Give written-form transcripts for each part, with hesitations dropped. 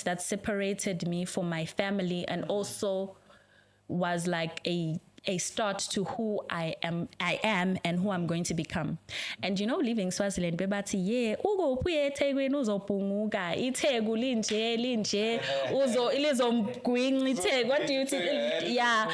that separated me from my family and also was like a start to who I am and who I'm going to become. And leaving Swaziland, bebathi yeah, ugo ubuye eThekwini uzobhunguka, iTheku linje ilizomgwinqa iTheku. What do you think? Yeah.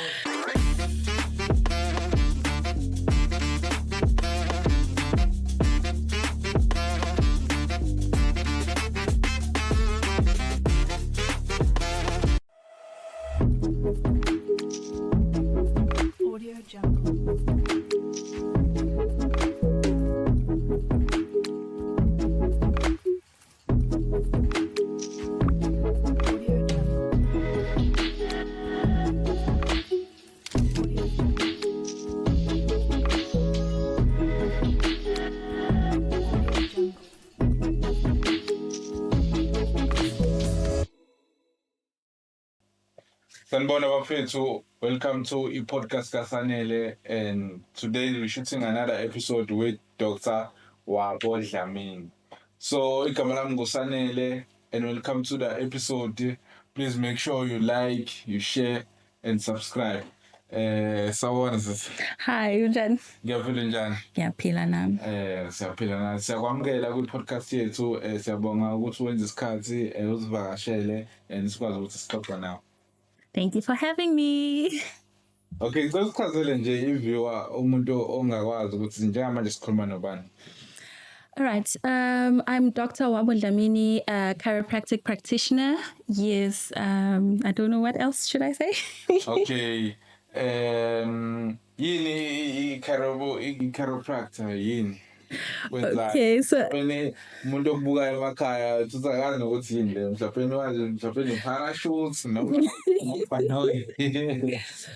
Sanibona bafethu, welcome to iPodCastKaSanele, and today we're shooting another episode with Dr. Wabo Dhlamini. So igama lami nguSanele, and welcome to the episode. Please make sure you like, you share, and subscribe. Sawubona sisi. Hi, unjani? Ngiyaphila njani? Ngiyaphila nami. Siyaphila nathi. Siyakwamukela ku-podcast yethu, siyabonga ukuthi wenze isikhathi usivakashele and sikwazi ukuthi sixoxe nawe. Thank you for having me. Okay, ngicela usichazele nje i-viewer umuntu ongakwazi ukuthi njengamanje sikhuluma nobani. All right. I'm Dr. Wabo Dhlamini, a chiropractic practitioner. Yes. I don't know what else should I say. Okay. Yini i-chiropractor yini? Okay, so umuntu obukayo emakhaya uzakazi nokuthi yini le mhlawumbe wazi parachutes noma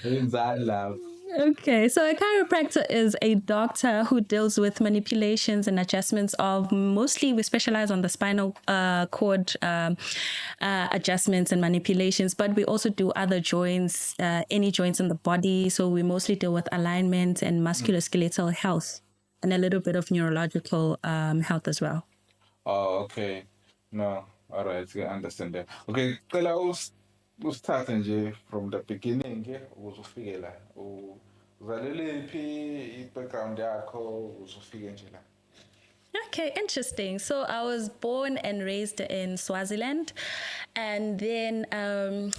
wenzani lapho. Okay, so a chiropractor is a doctor who deals with manipulations and adjustments of, mostly we specialize on the spinal cord adjustments and manipulations, but we also do other joints, any joints in the body. So we mostly deal with alignment and musculoskeletal health and a little bit of neurological health as well. Oh, okay. No, all right, I understand that. Okay, cela usithathe nje from the beginning ukuze ufike la. Uzalelephi i-background yakho ukuze ufike nje la. Okay, interesting. So I was born and raised in Swaziland. And then,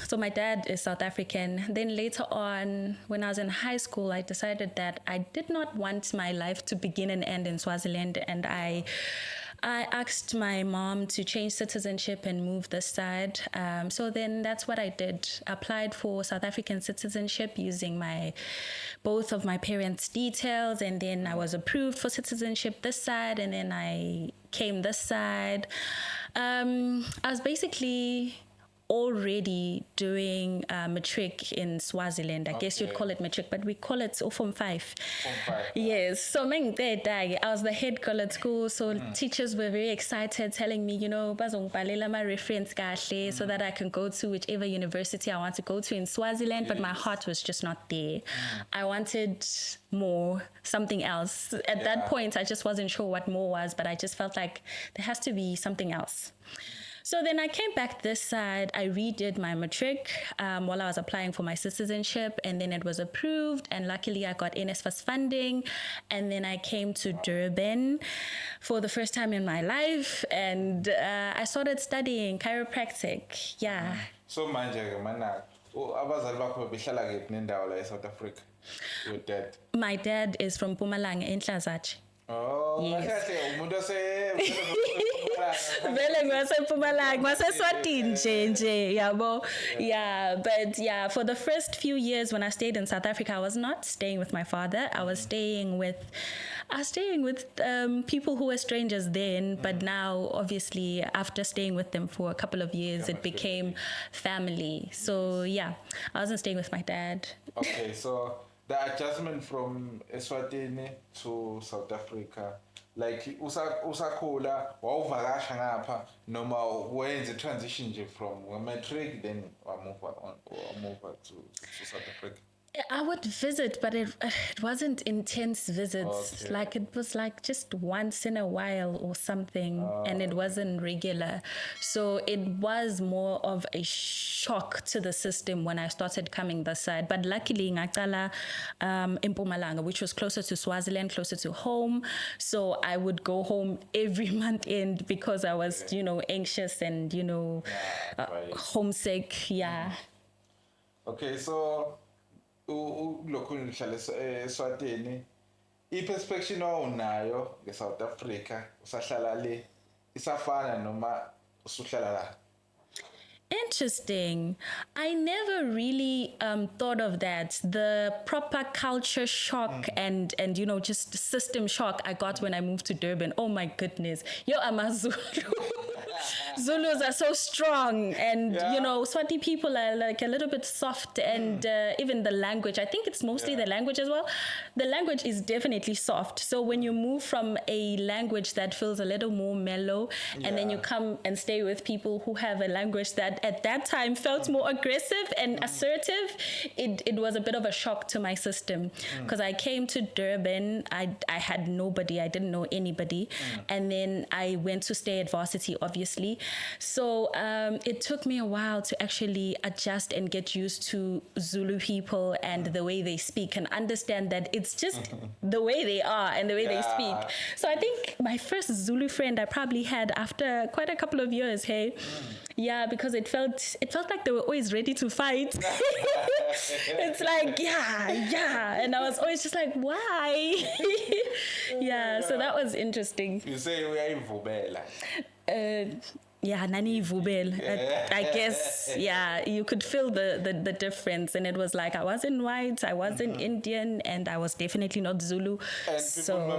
so my dad is South African. Then later on, when I was in high school, I decided that I did not want my life to begin and end in Swaziland. And I asked my mom to change citizenship and move this side. So then that's what I did. Applied for South African citizenship using both of my parents' details. And then I was approved for citizenship this side. And then I came this side. I was basically already doing matric in Swaziland. I guess you'd call it matric, but we call it Form 5. Form 5. Yes. So I was the head girl at school. So teachers were very excited, telling me, bazongibhalela my reference kahle so that I can go to whichever university I want to go to in Swaziland. But my heart was just not there. I wanted more, something else. At that point, I just wasn't sure what more was, but I just felt like there has to be something else. So then I came back this side. I redid my matric while I was applying for my citizenship, and then it was approved. And luckily, I got NSFAS funding. And then I came to Durban for the first time in my life, and I started studying chiropractic. Yeah. So manje mana abazali bakho behlala kuphi nendawo la eSouth Africa? Your dad? My dad is from Mpumalanga in Hlazatshe. Oh, yes. Umuntu Vele ngwaseMpumalanga, ngwaseSwatini nje, yabo. Yeah, but yeah, for the first few years when I stayed in South Africa, I was not staying with my father. I was staying with people who were strangers then, but now obviously after staying with them for a couple of years, it became family. So yeah, I wasn't staying with my dad. Okay, so the adjustment from eSwatini to South Africa, like usakhula wawuvakasha ngapha noma wenze transition nje from matric then move to South Africa? I would visit, but it wasn't intense visits. Okay. Like it was like just once in a while or something, and it wasn't regular. So it was more of a shock to the system when I started coming this side. But luckily, ngacala in Mpumalanga, which was closer to Swaziland, closer to home. So I would go home every month end because I was, anxious and right. homesick. Yeah. Okay, so lokhu nihlala eSwatini, i-perspective awunayo ngeSouth Africa, usahlala le, isafana noma usuhlala la? Interesting. I never really thought of that. The proper culture shock and just system shock I got when I moved to Durban. Oh my goodness. Yo, I'm a Zulu. Zulus are so strong, and Swati people are like a little bit soft, and even the language. I think it's mostly the language as well. The language is definitely soft. So when you move from a language that feels a little more mellow, and then you come and stay with people who have a language that at that time felt more aggressive and assertive, it was a bit of a shock to my system because I came to Durban. I had nobody. I didn't know anybody, and then I went to stay at varsity, obviously. So it took me a while to actually adjust and get used to Zulu people and the way they speak and understand that it's just the way they are and the way they speak. So I think my first Zulu friend I probably had after quite a couple of years, hey? Yeah, because it felt like they were always ready to fight. It's like, yeah. And I was always just like, why? So that was interesting. You say we are Vubela. Nani Vubel. I guess, you could feel the difference. And it was like, I wasn't white, I wasn't Indian, and I was definitely not Zulu. And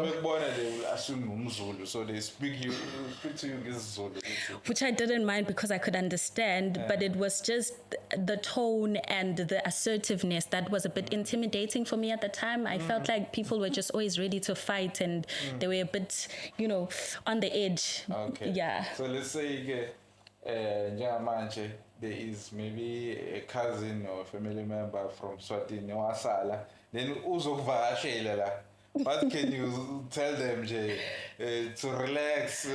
people, they will assume Zulu, so they speak to you as Zulu. Which I didn't mind because I could understand, but it was just the tone and the assertiveness that was a bit intimidating for me at the time. I felt like people were just always ready to fight, and they were a bit, on the edge. Okay. Yeah. So let's say, njengamanje, there is maybe a cousin or a family member from Swatini wasala, then uzokuvakashela la. What can you tell them, Jay, to relax?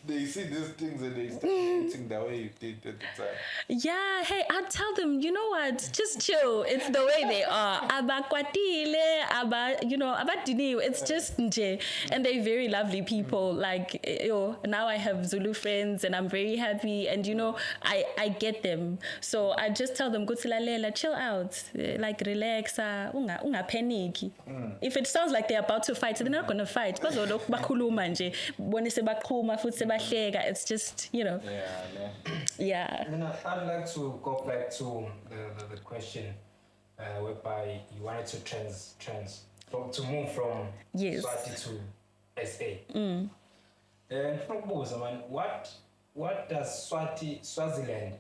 They see these things and they start eating the way you did at the time. Yeah, hey, I'd tell them, you know what, just chill. It's the way they are. Abakwatile, abadini, it's just nje. And they're very lovely people. Like, now I have Zulu friends and I'm very happy. And, I get them. So I just tell them, go to lalela, chill out. Like, relax, unga panic. If it sounds like they're about to fight, they're not going to fight. It's just, Yeah. And then I'd like to go back to the question whereby you wanted to to move from Swati to SA. And what does Swaziland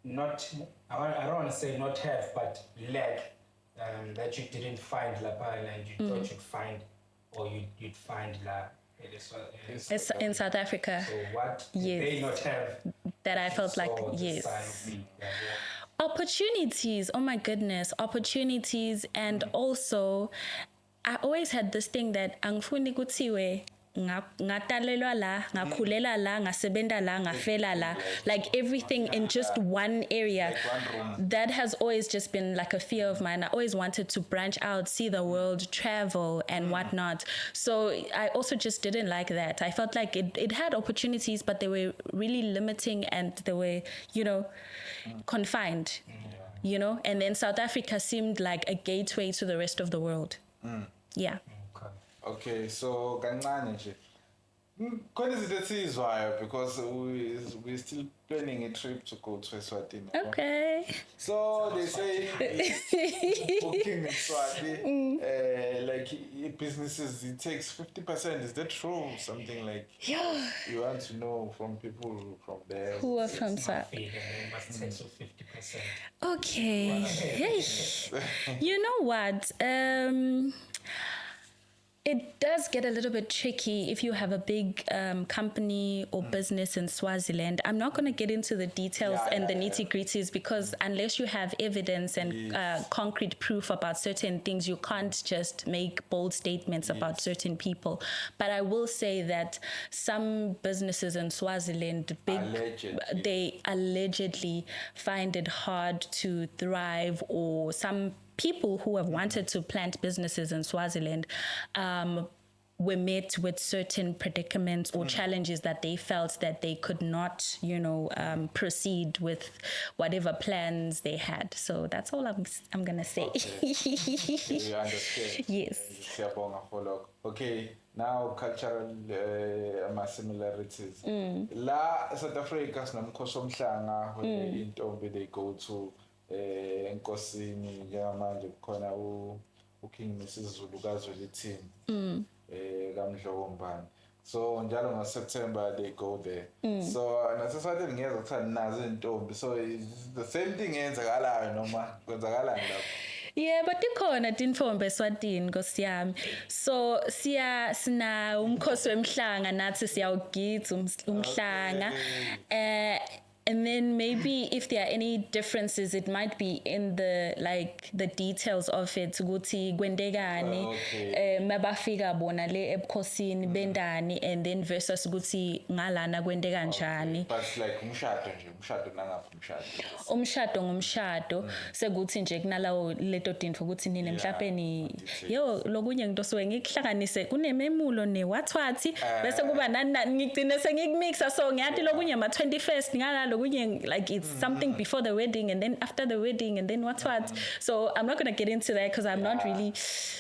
not, I don't want to say not have, but lack that you didn't find La and you thought you'd find, or you'd find La in South Africa. So what did they not have that I felt like, yes. Opportunities, oh my goodness, opportunities. And also, I always had this thing that angifuni kuthiwe ngatalelwa la, ngakhulela la, ngasebenta la, ngafela la, like everything in just one area. That has always just been like a fear of mine. I always wanted to branch out, see the world, travel and whatnot. So I also just didn't like that. I felt like it had opportunities, but they were really limiting and they were, confined, and then South Africa seemed like a gateway to the rest of the world. Yeah. Okay, so kancane nje. Khona izinto esizwayo because we're still planning a trip to go to Eswatini. Okay. So they say booking in Swati, like businesses, it takes 50%. Is that true? Something like you want to know from people from there. Who are from Swati? Must take so 50%. Okay. Hey. You know what? It does get a little bit tricky if you have a big company or business in Swaziland. I'm not going to get into the details and the nitty-gritties because unless you have evidence and concrete proof about certain things, you can't just make bold statements about certain people. But I will say that some businesses in Swaziland, they allegedly find it hard to thrive, or some people who have wanted to plant businesses in Swaziland were met with certain predicaments or challenges that they felt that they could not, proceed with whatever plans they had. So that's all I'm gonna say. Okay. You understand? Yes. Okay, now cultural similarities. La South Africa sinomkhosi omhlanga where intombi they go to enkosini njengamanje kukhona uking Mrs Zulu kaZwelithini kaMdlokombane. So njalo ngoSeptember they go there. So naseswathi ngiyeza ukuthi nazo intombi, so the same thing yenzakalayo noma kwenzakalani lapho. Yeah, but ikhona tinfombe eSwatini Nkosi yami. So sina umkhosi wemhlanga nathi siyawugidza umhlanga. And then maybe if there are any differences, it might be in the details of it. Ukuthi kwendekani mabafika bona le ebukhosini bendani, and then versus ukuthi ngalana kwendeka kanjani. But like umshado nangaphi umshado. Umshado ngumshado sekuthi nje kunalawo leto tinto ukuthi nini mhlawumbe ni lokunye ngitosuke ngikuhlanganise kunememulo newathwathi bese kuba nani ngigcine sengikumixa, so ngiyathi lokunye ma 21st ngala like it's something before the wedding and then after the wedding and then what. So I'm not going to get into that because I'm not really,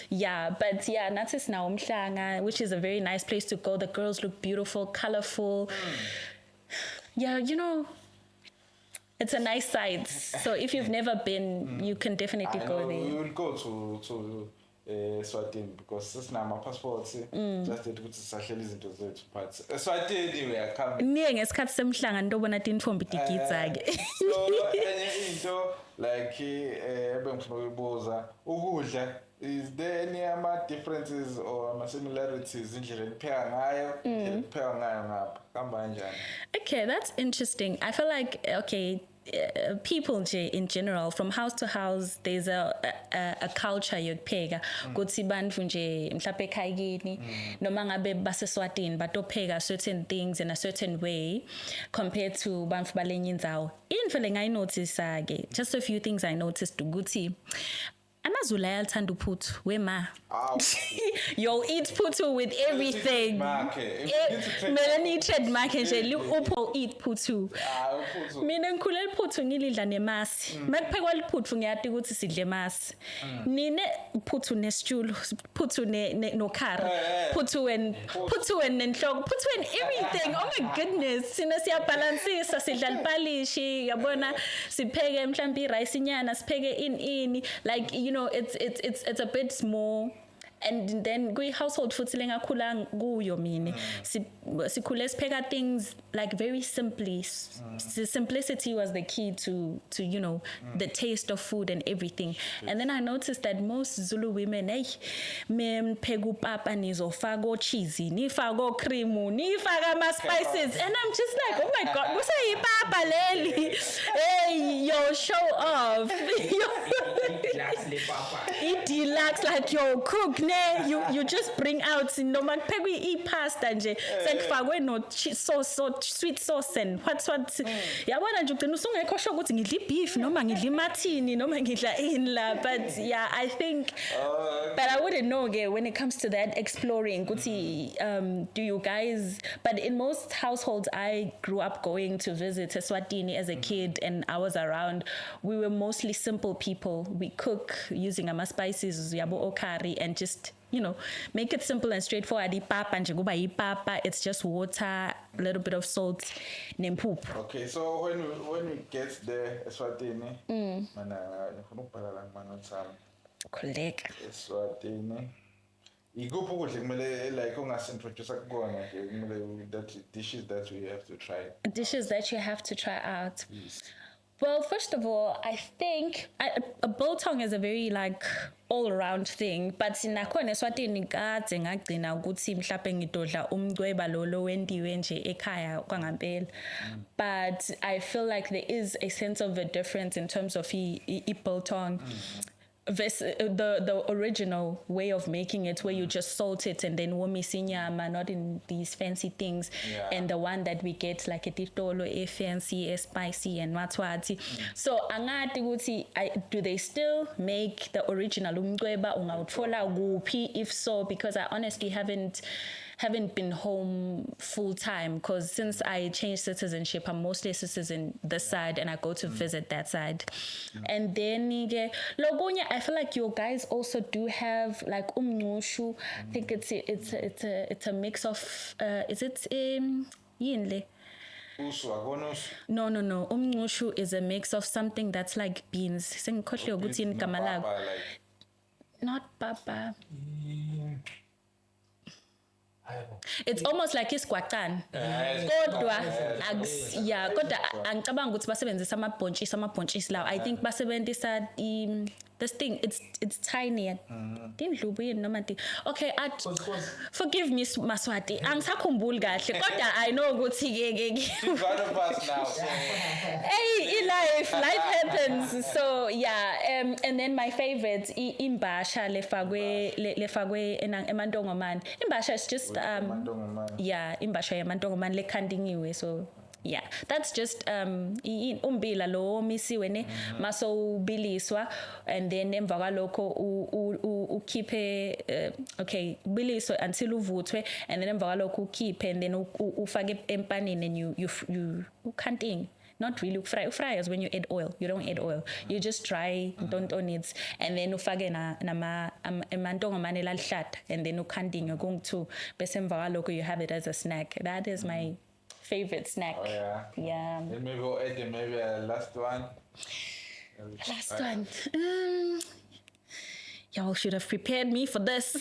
but Natis now Umhlanga, which is a very nice place to go. The girls look beautiful, colorful. Yeah, it's a nice site. So if you've never been, you can definitely go there. We will go to Swatini because this now my passport just to put sahleli izinto zethu, but Swatini we are coming. Niye ngesikhathi semhlanga ndobona tinfombi tigidza ke. So enye into like ebengifuna ukubuza ukudla, is there any differences or similarities indlela enipheka ngayo indlela enipheka ngayo ngapha kamba kanjani? Okay, that's interesting. I feel like people in general, from house to house, there's a culture yokupheka kuthi bantu nje mhlawumbe ekhaya kini noma ngabe baseSwatini batopheka certain things in a certain way compared to bantu balenye indzawo. Into lengayinotice ke, just a few things I noticed ukuthi amaZulu ayathanda uphuthu wema. You'll eat phuthu with everything. Melanie trademark nje upho eat phuthu. Mina ngikhulela iphuthu ngilidla nemasi. Makuphekwa liphuthu ngiyathi ukuthi sidle masi. Nine phuthu nesitulo, phuthu no curry, phuthu and nenhloko, phuthu and everything. Oh my goodness. Sina siyabalansisa sidla lipalishi, yabona sipheke mhlambi rice nyana, sipheke in like it's a bit small. And then kwi household futhi lengakhula kuyo mina sikhule sipheka things like very simply. Simplicity was the key to the taste of food and everything. And then I noticed that most Zulu women mempheka upapa nizofaka cheese, nifaka cream, nifaka ama spices, and I'm just like, oh my god, kusayipapa leli. Hey, yo, show off. It deluxe, like yo, cook. You just bring out noma kuphekwe ipasta nje sekufakwe no sauce, sweet sauce and what yabona nje ugcina usungekho sho ukuthi ngidla beef noma ngidla imathini noma ngidla inla, but yeah, I think but I wouldn't know when it comes to that exploring kuti do you guys, but in most households I grew up going to visit eSwatini as a kid and I was around, we were mostly simple people. We cook using ama spices yabo okari and just make it simple and straightforward. It's just water, a little bit of salt, nempuphu. Okay, so when we get there, Eswatini, Correct. Eswatini. Ikuphi ukudla kumele like ungasintroduce kukona nje that dishes that we have to try. Dishes that you have to try out. Yes. Well, first of all, I think a biltong is a very like all-around thing, but nakhona eSwatini kade ngagcina ukuthi mhlawumbe ngidodla umcweba lo wendiwe nje ekhaya kwangampela. But I feel like there is a sense of a difference in terms of biltong. Versus the original way of making it, where you just salt it and then womise inyama, not in these fancy things, and the one that we get like a titolo, a fancy, a spicy, and matwati. So angati ukuthi do they still make the original umcweba ungawuthola kuphi? If so, because I honestly haven't been home full time, because since I changed citizenship, I'm mostly a citizen this side and I go to visit that side. And then logunya, I feel like your guys also do have like umngushu. I think it's a mix of is it yinle? No. Umngushu is a mix of something that's like beans. Not papa. It's almost like isgwaqan. Kodwa angicabanga ukuthi basebenzisa amabhontshisi lawo. I think basebenzisa this thing, it's tiny. Okay, forgive me Maswati. Angisakhumbuli kahle kodwa I know ukuthi She's one of us now. Hey, life happens. So yeah, and then my favorite imbasha lefakwe emantongomane. Imbasha is just imbasha yamantongomane lekhandingiwe. So yeah, that's just umbila lo omisiwe ne maso biliswa, and then emva kwalokho ukhiphe biliswe until uvuthwe, and then emva kwalokho ukhiphe, and then ufake empanini, and you canting. Not really fry is when you add oil. You don't add oil. You just dry don't on it, and then ufake nama amantongomane lalhlata, and then ukhanding to bese emva kwalokho you have it as a snack. That is my favorite snack. Oh yeah. Yeah. Then maybe we'll add maybe a last one. Last one. Y'all should have prepared me for this.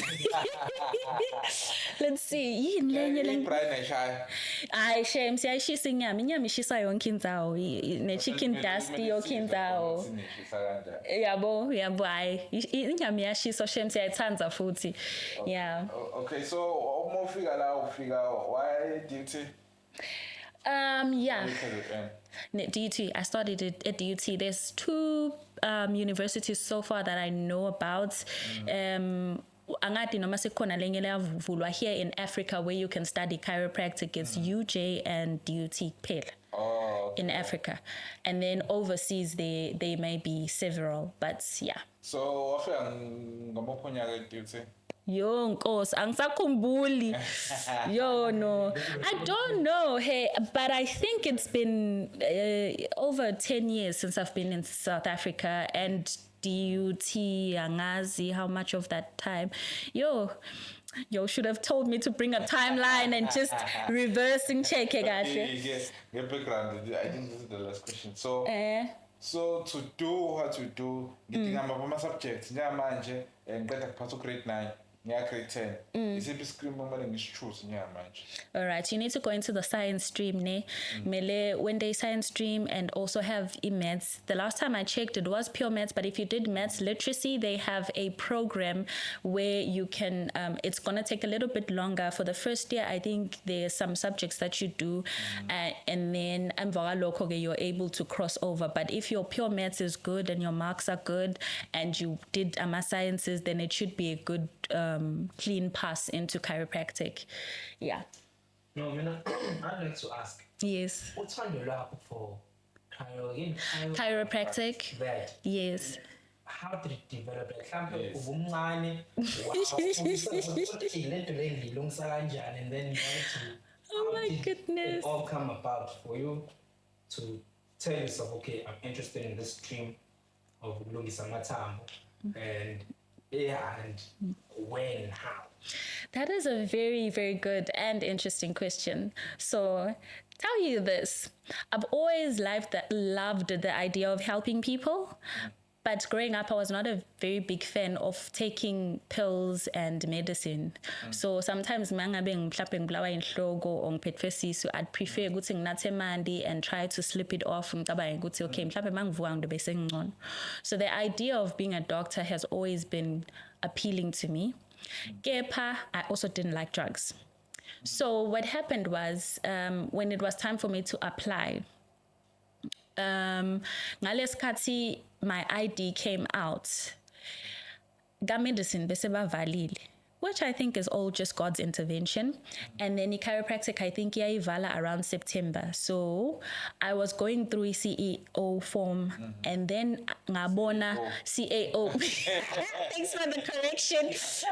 Let's see. I shame say she sing inyama shisa yonke indzawo ne chicken dusty yonke indzawo. Yabo inyama yashisa shame say ayithandza futhi. Yeah. Okay, so umofika la ufika why duty? Yeah. DUT. I studied it at DUT. There's two universities so far that I know about. Angati noma sekhona lenye leyavulwa here in Africa where you can study chiropractic. It's UJ and DUT phela. In Africa, and then overseas they may be several, but yeah. So wafika ngomophonya ke DUT? Yo nkosi angisakhumbuli. Yo no, I don't know. Hey, but I think it's been over 10 years since I've been in South Africa, and DUT angazi how much of that time. Yo should have told me to bring a timeline and just reversing check it. Yes, get background. I think this is the last question. So to do what we do, getting my subjects, manje and get a grade 9. Grade 10. All right, you need to go into the science stream, when they science stream and also have e-maths. The last time I checked, it was pure maths, but if you did maths literacy, they have a program where you can, it's going to take a little bit longer. For the first year, I think there's some subjects that you do, and then you're able to cross over. But if your pure maths is good and your marks are good and you did sciences, then it should be a good clean pass into chiropractic. Yeah. No, I'd like to ask. Yes. What's on the lab for chiropractic? That. Yes. How did it develop? And then oh my goodness. It all come about for you to tell yourself, okay, I'm interested in this stream of Lungisa Matambo, and when, how? That is a very, very good and interesting question. So, tell you this. I've always loved the idea of helping people, But growing up, I was not a very big fan of taking pills and medicine. So sometimes mangabe ngiphlaphe ngibulawa inhloko or ngiphethwe sisu, I'd prefer ukuthi nginathe mandi and try to slip it off ngicabange ukuthi okay mhlawumbe mangivuka ngibe sengcono. So the idea of being a doctor has always been appealing to me. Kepha, I also didn't like drugs. So what happened was when it was time for me to apply, ngalesikhathi my ID came out, medicine bese bavalile, which I think is all just God's intervention. And then chiropractic, I think iyayivala around September. So I was going through CEO form and then ngabona CAO. Thanks for the correction. So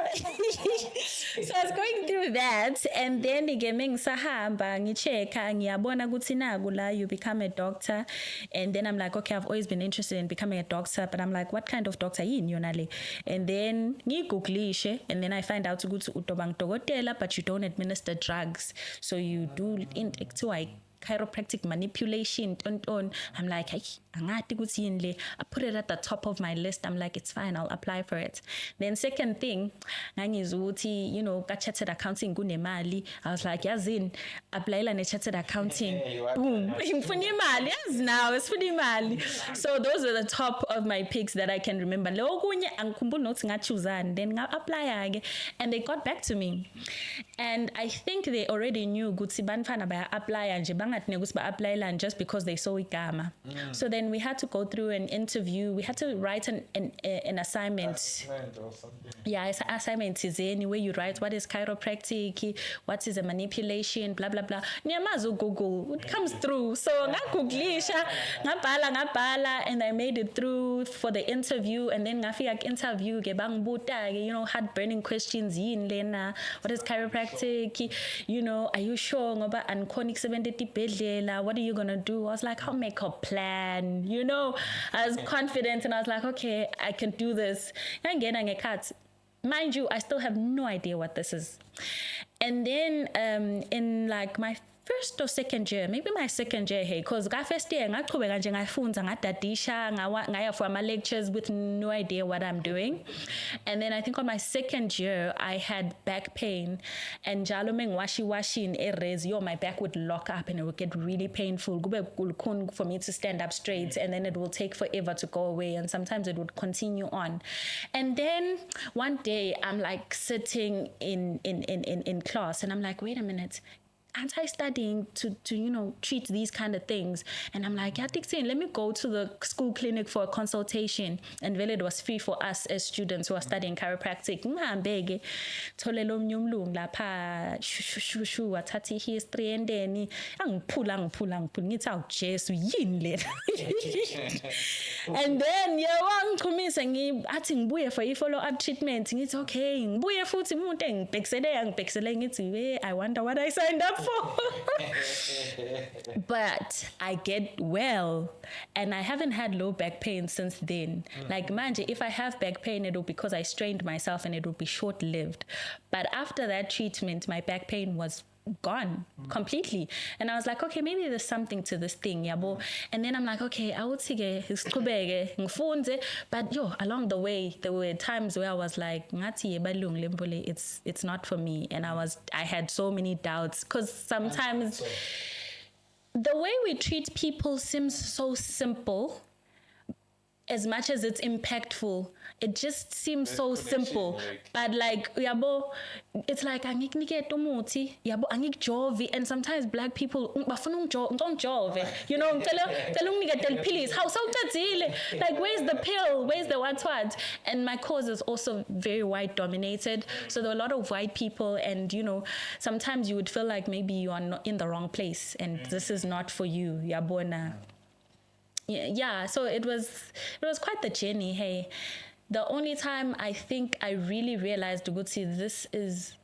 I was going through that and then ngisahamba ngicheka ngiyabona ukuthi naku la you become a doctor. And then I'm like, okay, I've always been interested in becoming a doctor, but I'm like, what kind of doctor yini yona le? And then ngiguglishe and then I find out to go to utobang dokotela, but you don't administer drugs, so you do chiropractic manipulation. I'm like, I put it at the top of my list. I'm like, it's fine, I'll apply for it. Then second thing, chartered accounting kunemali. I was like, yazin, apply la chartered accounting. Boom. Now it's for mali. So those are the top of my picks that I can remember. Then I apply and they got back to me. And I think they already knew apply and just because they saw igama. So then we had to go through an interview. We had to write an assignment. Yeah, it's an assignment is where you write what is chiropractic, what is a manipulation, blah blah blah. Nyamazo Google, it comes through. So ngaguglisha, ngabhala, and I made it through for the interview. And then ngafika interview buta, had burning questions. What is chiropractic? Are you sure about anconic 70 bedlela? What are you gonna do? I was like, I'll make a plan. I was confident and I was like, okay, I can do this. Mind you, I still have no idea what this is. And then in like my first or second year, maybe my second year, hey, because first year ngaya for my lectures with no idea what I'm doing. And then I think on my second year I had back pain and washi in areas, my back would lock up and it would get really painful for me to stand up straight, and then it will take forever to go away, and sometimes it would continue on. And then one day I'm like sitting in class and I'm like, wait a minute, anti-studying to treat these kind of things. And I'm like, let me go to the school clinic for a consultation. And really it was free for us as students who are studying chiropractic. Athathi history and then and then for follow-up treatment. It's okay. I wonder what I signed up for. But I get well and I haven't had low back pain since then. Like manje, if I have back pain, it'll be because I strained myself and it will be short-lived. But after that treatment, my back pain was gone completely. And I was like, okay, maybe there's something to this thing, yabo. And then I'm like, okay, I would say but along the way there were times where I was like, it's not for me. And I had so many doubts because sometimes the way we treat people seems so simple. As much as it's impactful, it just seems so simple. But like, yabo, it's like angik nike tomuti, yabo angik jovi, and sometimes black people bafuna jove. Tell me get pills. How so like where's the pill? Where's the what? And my cause is also very white dominated. So there are a lot of white people, and sometimes you would feel like maybe you are not in the wrong place and this is not for you. Yabona. Yeah, so it was quite the journey. Hey, the only time I think I really realized, this is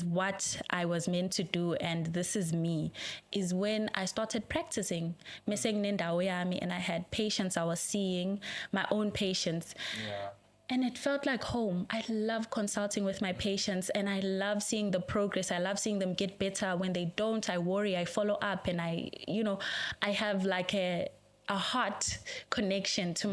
what I was meant to do and this is me, is when I started practicing. And I had patients I was seeing, my own patients. Yeah. And it felt like home. I love consulting with my patients and I love seeing the progress. I love seeing them get better. When they don't, I worry, I follow up, and I have like a heart connection to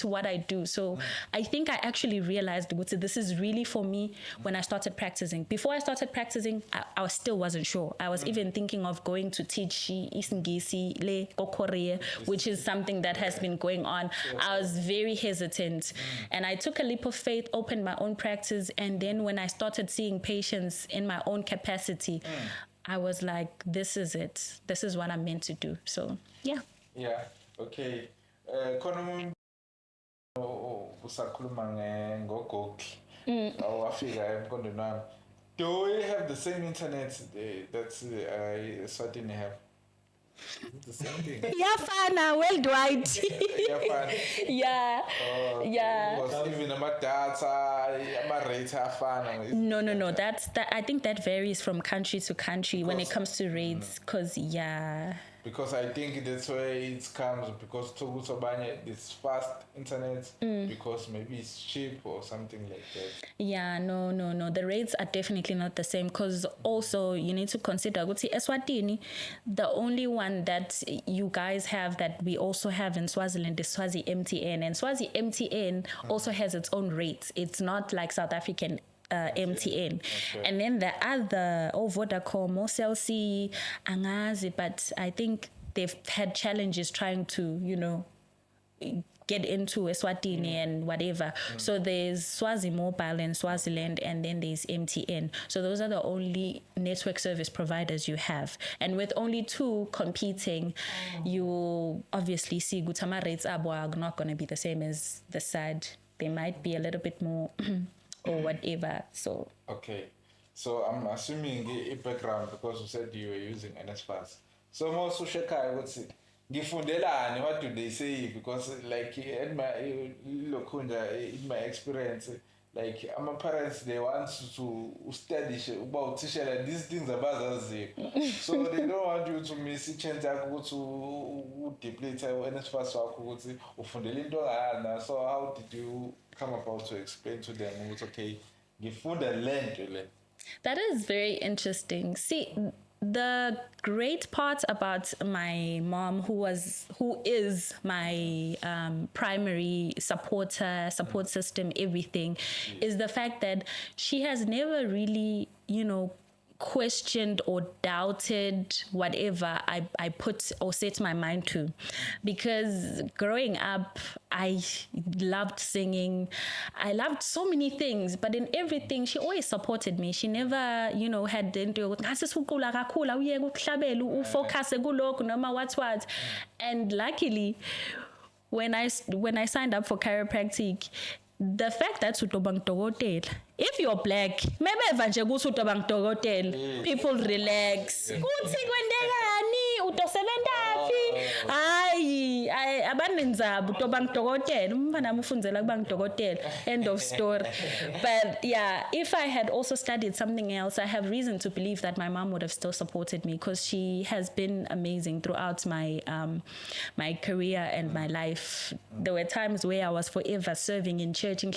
what I do. So I think I actually realized this is really for me when I started practicing. Before I started practicing, I still wasn't sure. I was even thinking of going to teach Isingisi le Korea, which is something that has been going on. I was very hesitant, and I took a leap of faith, opened my own practice, and then when I started seeing patients in my own capacity, I was like, this is it. This is what I'm meant to do. So yeah. Yeah, okay. Khona usakhuluma ngogogi. Awafika emqondweni wami. Do we have the same internet that Eswatini have? The same thing. Yafana worldwide. Yafana. Yeah. Yeah. Because even data, rates afana. No. That. I think that varies from country to country when it comes to rates. Because I think that's where it comes, because Togusobanya is fast internet, because maybe it's cheap or something like that. Yeah, no. The rates are definitely not the same, because also you need to consider Eswatini, the only one that you guys have that we also have in Swaziland is Swazi MTN, and Swazi MTN also has its own rates. It's not like South African MTN. Okay. And then the other, Vodacom, OCLC, Angazi, but I think they've had challenges trying to, get into Eswatini and whatever. So there's Swazi Mobile in Swaziland, and then there's MTN. So those are the only network service providers you have. And with only two competing, you obviously see Gutama rates are not going to be the same as the side. They might be a little bit more or whatever. So okay, so I'm assuming a background, because you said you were using NSFAS. So most Sheka, I would say, what do they say? Because like in my experience, like my parents, they want to study about and these things about us. So they don't want you to miss it, change to deplete NSFAS. So how did you come about to explain to them what's okay, give food and learn? That is very interesting. See, the great part about my mom, who is my primary support system, everything, is the fact that she has never really, questioned or doubted whatever I put or set my mind to. Because growing up, I loved singing. I loved so many things, but in everything, she always supported me. She never, had into what. And luckily, when I signed up for chiropractic, the fact that if you're black, people relax. End of story. But yeah, if I had also studied something else, I have reason to believe that my mom would have still supported me, because she has been amazing throughout my my career and my life. There were times where I was forever serving in church, and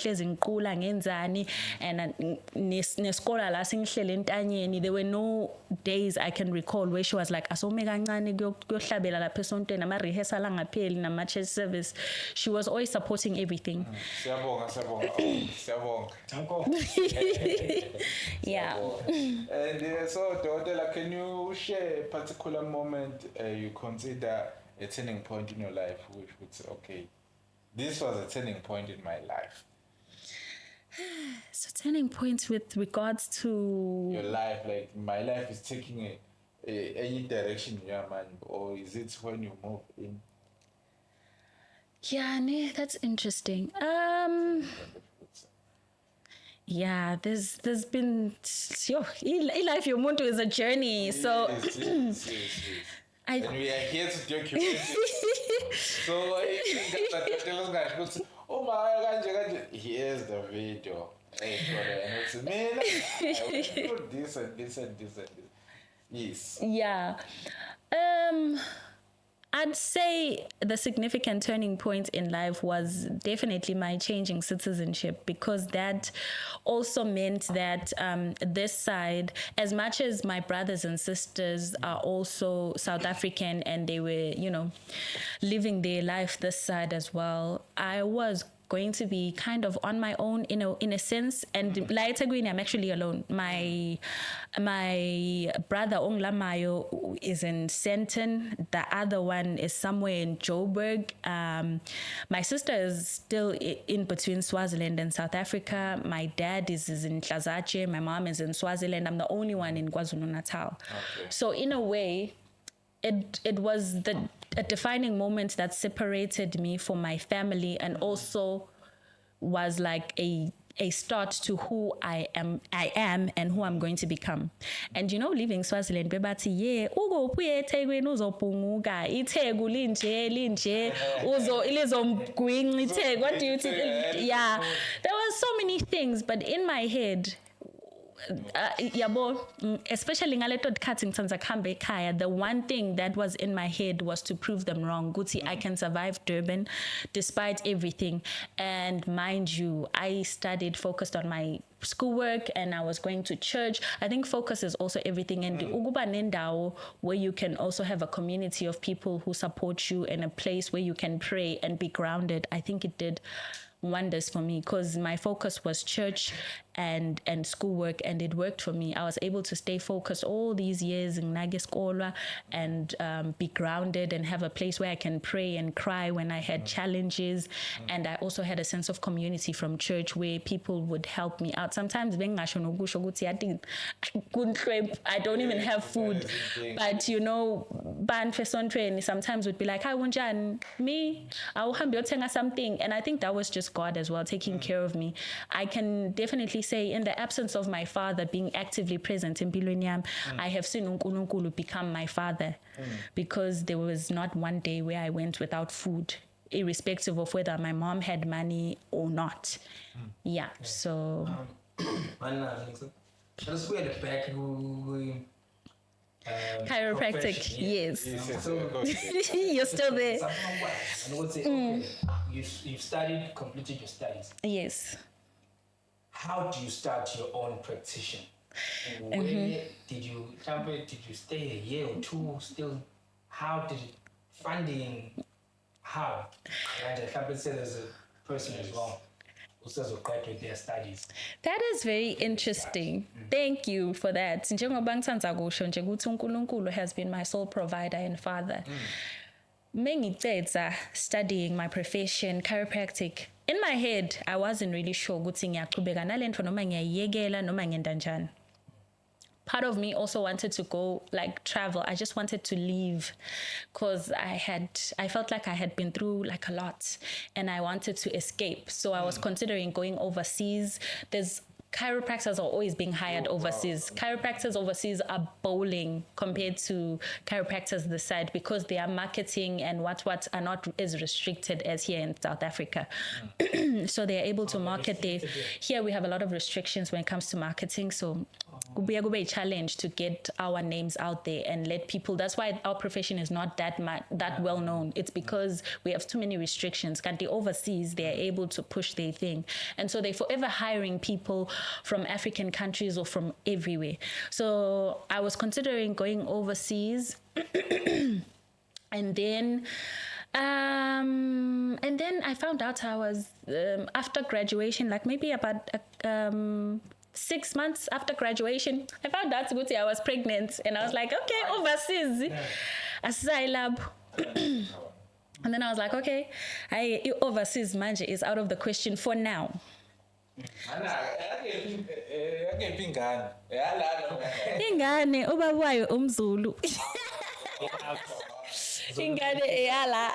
there were no days I can recall where she was like, church service. She was always supporting everything. Yeah. And so, Dr. Can you share a particular moment you consider a turning point in your life, which would say, okay, this was a turning point in my life? So turning points with regards to your life, like my life is taking any direction, man, or is it when you move in? Yeah, that's interesting. Yeah, there's been life you want to is a journey. So yes. And we are here to document it. So oh my God, here's the video. And it's man, I went through this and this and this and this. Yes. Yeah. I'd say the significant turning point in life was definitely my changing citizenship, because that also meant that this side, as much as my brothers and sisters are also South African and they were, living their life this side as well, I was going to be kind of on my own in a sense. And I'm actually alone. My brother Onglamayo is in Senton. The other one is somewhere in Joburg. My sister is still in between Swaziland and South Africa. My dad is in Tlazache. My mom is in Swaziland. I'm the only one in KwaZulu-Natal. Okay. So in a way, it was a defining moment that separated me from my family, and also was like a start to who I am and who I'm going to become. And leaving Swaziland, bebathi ugo ubuye eThekwini uzopunguka iTheku linje ilizomgwinqa iTheku. What do you think? Yeah, there was so many things, but in my head, especially the one thing that was in my head was to prove them wrong. Guti, I can survive Durban despite everything. And mind you, I focused on my schoolwork, and I was going to church. I think focus is also everything. And uguba nendao, where you can also have a community of people who support you, and a place where you can pray and be grounded. I think it did wonders for me, because my focus was church and schoolwork, and it worked for me. I was able to stay focused all these years in Nageskola and be grounded and have a place where I can pray and cry when I had challenges. And I also had a sense of community from church where people would help me out. Sometimes I don't even have food, but sometimes would be like, "Hi, Wunjan, me, I will have something." And I think that was just God as well, taking care of me. I can definitely say, in the absence of my father being actively present in Bilonyam, I have seen uNkulunkulu become my father, because there was not one day where I went without food, irrespective of whether my mom had money or not. Yeah, so... Let's go at the back. Chiropractic, yes. You're still there. You've completed your studies. Yes. How do you start your own practitioner? Where did you stay a year or two still? How did funding? How? I say there's a person as well who says we're quite with their studies. That is very interesting. Thank you for that. Njengoba ngithanda kusho nje ukuthi uNkulunkulu has been my sole provider and father. Mengiceda studying my profession, chiropractic. In my head, I wasn't really sure ukuthi ngiyaqhubeka nalento noma ngiyayiyekela noma ngiyenda njani. Part of me also wanted to go travel. I just wanted to leave, because I felt like I had been through a lot, and I wanted to escape. So I was considering going overseas. Chiropractors are always being hired overseas. Chiropractors overseas are bowling compared to chiropractors this side, because their marketing and what are not as restricted as here in South Africa. So they're able to market there. Here we have a lot of restrictions when it comes to marketing. So we are going to be a challenge to get our names out there and let people. That's why our profession is not that well known. It's because we have too many restrictions. Can't they overseas? They're able to push their thing, and so they're forever hiring people from African countries or from everywhere. So I was considering going overseas, and then I found out I was after graduation, maybe about 6 months after graduation, I found out I was pregnant, and I was like, okay, overseas, asylum. And then I was like, okay, overseas manje is out of the question for now. Ingane ubabayo umZulu. Ingane eyala.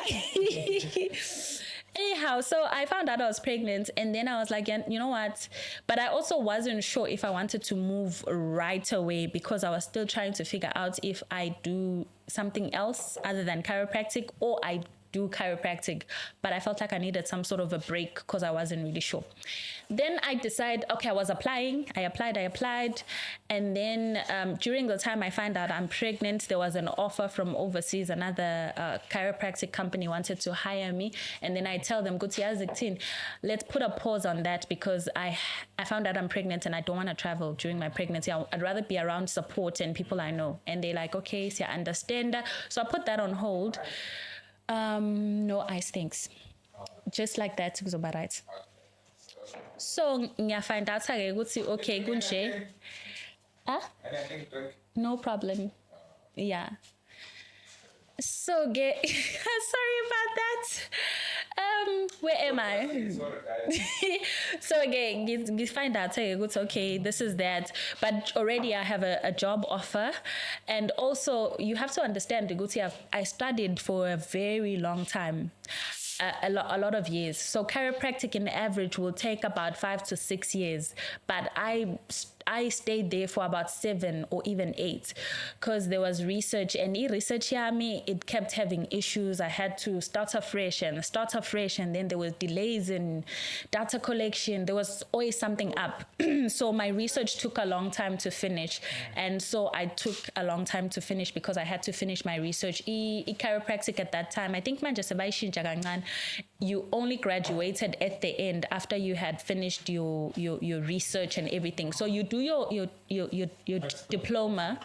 Anyhow, so I found out I was pregnant, and then I was like, you know what? But I also wasn't sure if I wanted to move right away, because I was still trying to figure out if I do something else other than chiropractic, or I do chiropractic, but I felt like I needed some sort of a break because I wasn't really sure. Then I decided, okay, I was applying. I applied. And then during the time I found out I'm pregnant, there was an offer from overseas. Another chiropractic company wanted to hire me. And then I tell them, let's put a pause on that because I found out I'm pregnant and I don't want to travel during my pregnancy. I'd rather be around support and people I know. And they're like, okay, so I understand that. So I put that on hold. No ice, thanks. Just like that, it was about right. So I find out okay, kunje. No problem. Yeah. So sorry about that. Where am I? So again, you find out okay, this is that, but already I have a job offer, and also you have to understand I studied for a very long time. A lot of years. So chiropractic in average will take about 5 to 6 years, but I stayed there for about 7 or even 8 because there was research, and research it kept having issues. I had to start afresh, and then there was delays in data collection. There was always something up. So my research took a long time to finish, and so I took a long time to finish because I had to finish my research. Chiropractic at that time, I think you only graduated at the end after you had finished your research and everything. So you do your diploma.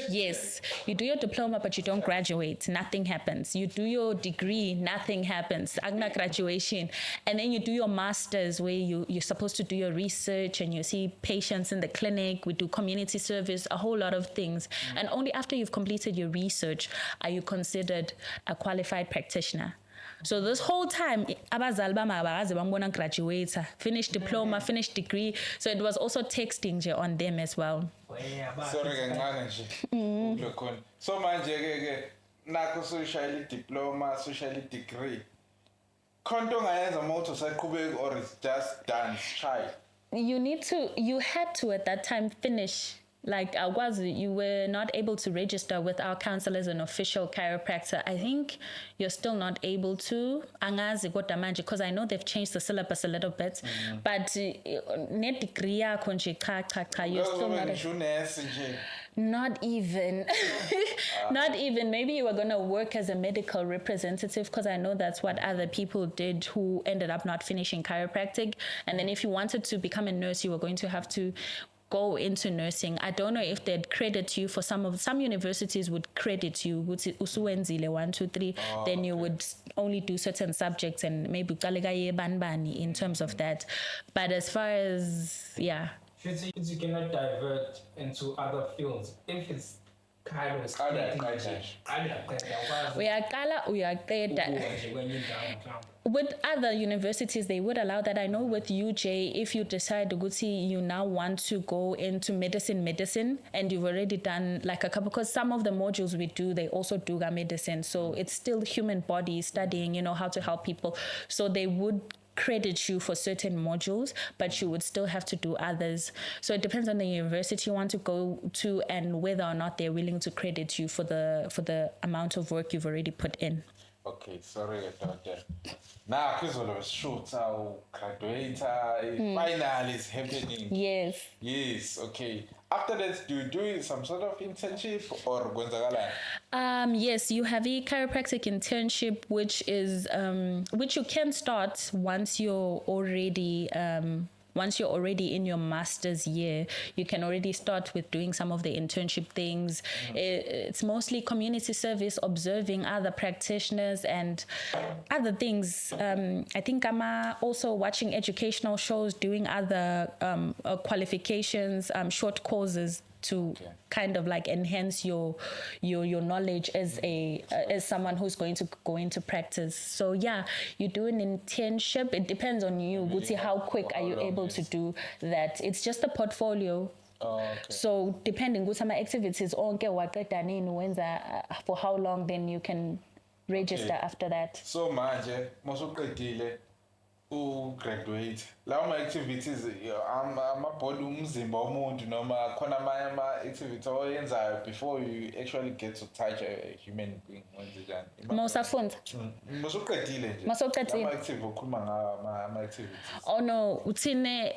Yes, you do your diploma, but you don't graduate. Nothing happens. You do your degree, nothing happens. Agna graduation, and then you do your masters where you're supposed to do your research and you see patients in the clinic. We do community service, a whole lot of things. And only after you've completed your research are you considered a qualified practitioner. So this whole time, abazali bami graduate, finish diploma, finish degree. So it was also texting on them as well. Sorry, so manje nako socially diploma, socially degree. Konto ngayenza motorcycle or it's just done shy. You had to at that time finish. Like you were not able to register with our council as an official chiropractor. I think you're still not able to. Because I know they've changed the syllabus a little bit. But net degree you're still not even. Not even. Maybe you were going to work as a medical representative, because I know that's what other people did who ended up not finishing chiropractic. And then if you wanted to become a nurse, you were going to have to go into nursing. I don't know if they'd credit you for some universities would credit you usuwenzile 1 2 3, then you would only do certain subjects and maybe in terms of that. But as far as you cannot divert into other fields if it's with other universities, they would allow that. I know with UJ, if you decide you now want to go into medicine, and you've already done like a couple, because some of the modules we do, they also do medicine. So it's still human body studying, how to help people. So they would credit you for certain modules, but you would still have to do others. So it depends on the university you want to go to and whether or not they're willing to credit you for the amount of work you've already put in. Okay, sorry about that. Now, because all of us shoot our graduate, final is happening. Yes, okay. After that, do you do some sort of internship or Gonzagala? Yes, you have a chiropractic internship, which you can start once you're already in your master's year. You can already start with doing some of the internship things. It's mostly community service, observing other practitioners and other things. I think I'm also watching educational shows, doing other qualifications, short courses to kind of like enhance your knowledge as someone who's going to go into practice. So you do an internship. It depends on you. How quick are you able to do that? It's just a portfolio. So depending on some activities for how long, then you can register after that. So manje mosuqedile graduate lawo ama-activities amabhodi umzimba womuntu noma khona amanye ama-activities oyenzayo before you actually get to touch a human being wenze njani Mawusafunda masuqedile nje ama-active okhuluma ngawo ama-activities oh no uthine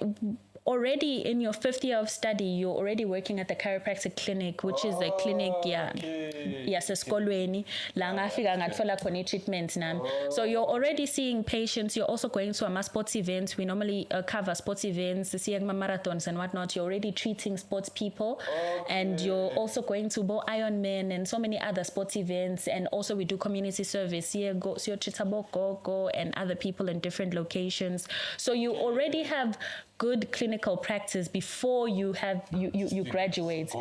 already in your 5th year of study, you're already working at the chiropractic clinic, which is a clinic, yasesikolweni la ngafika ngathola khona treatment nami. So you're already seeing patients. You're also going to sports events. We normally cover sports events, seeing marathons and whatnot. You're already treating sports people, and you're also going to Ironman and so many other sports events. And also we do community service. Go and other people in different locations. So you already have good clinical practice before you graduate.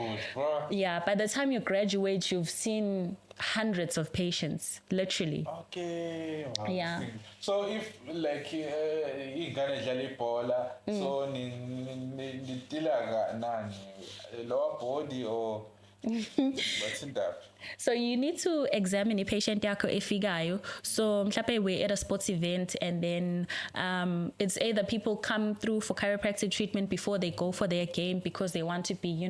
Yeah, by the time you graduate, you've seen hundreds of patients, literally. Okay. Wow. Yeah. So if like ingane idlala ibhola, so ni deala nani lower body or what's in that? So you need to examine the patient yakho efikayo. So mhlape we're at a sports event and then it's either people come through for chiropractic treatment before they go for their game because they want to be,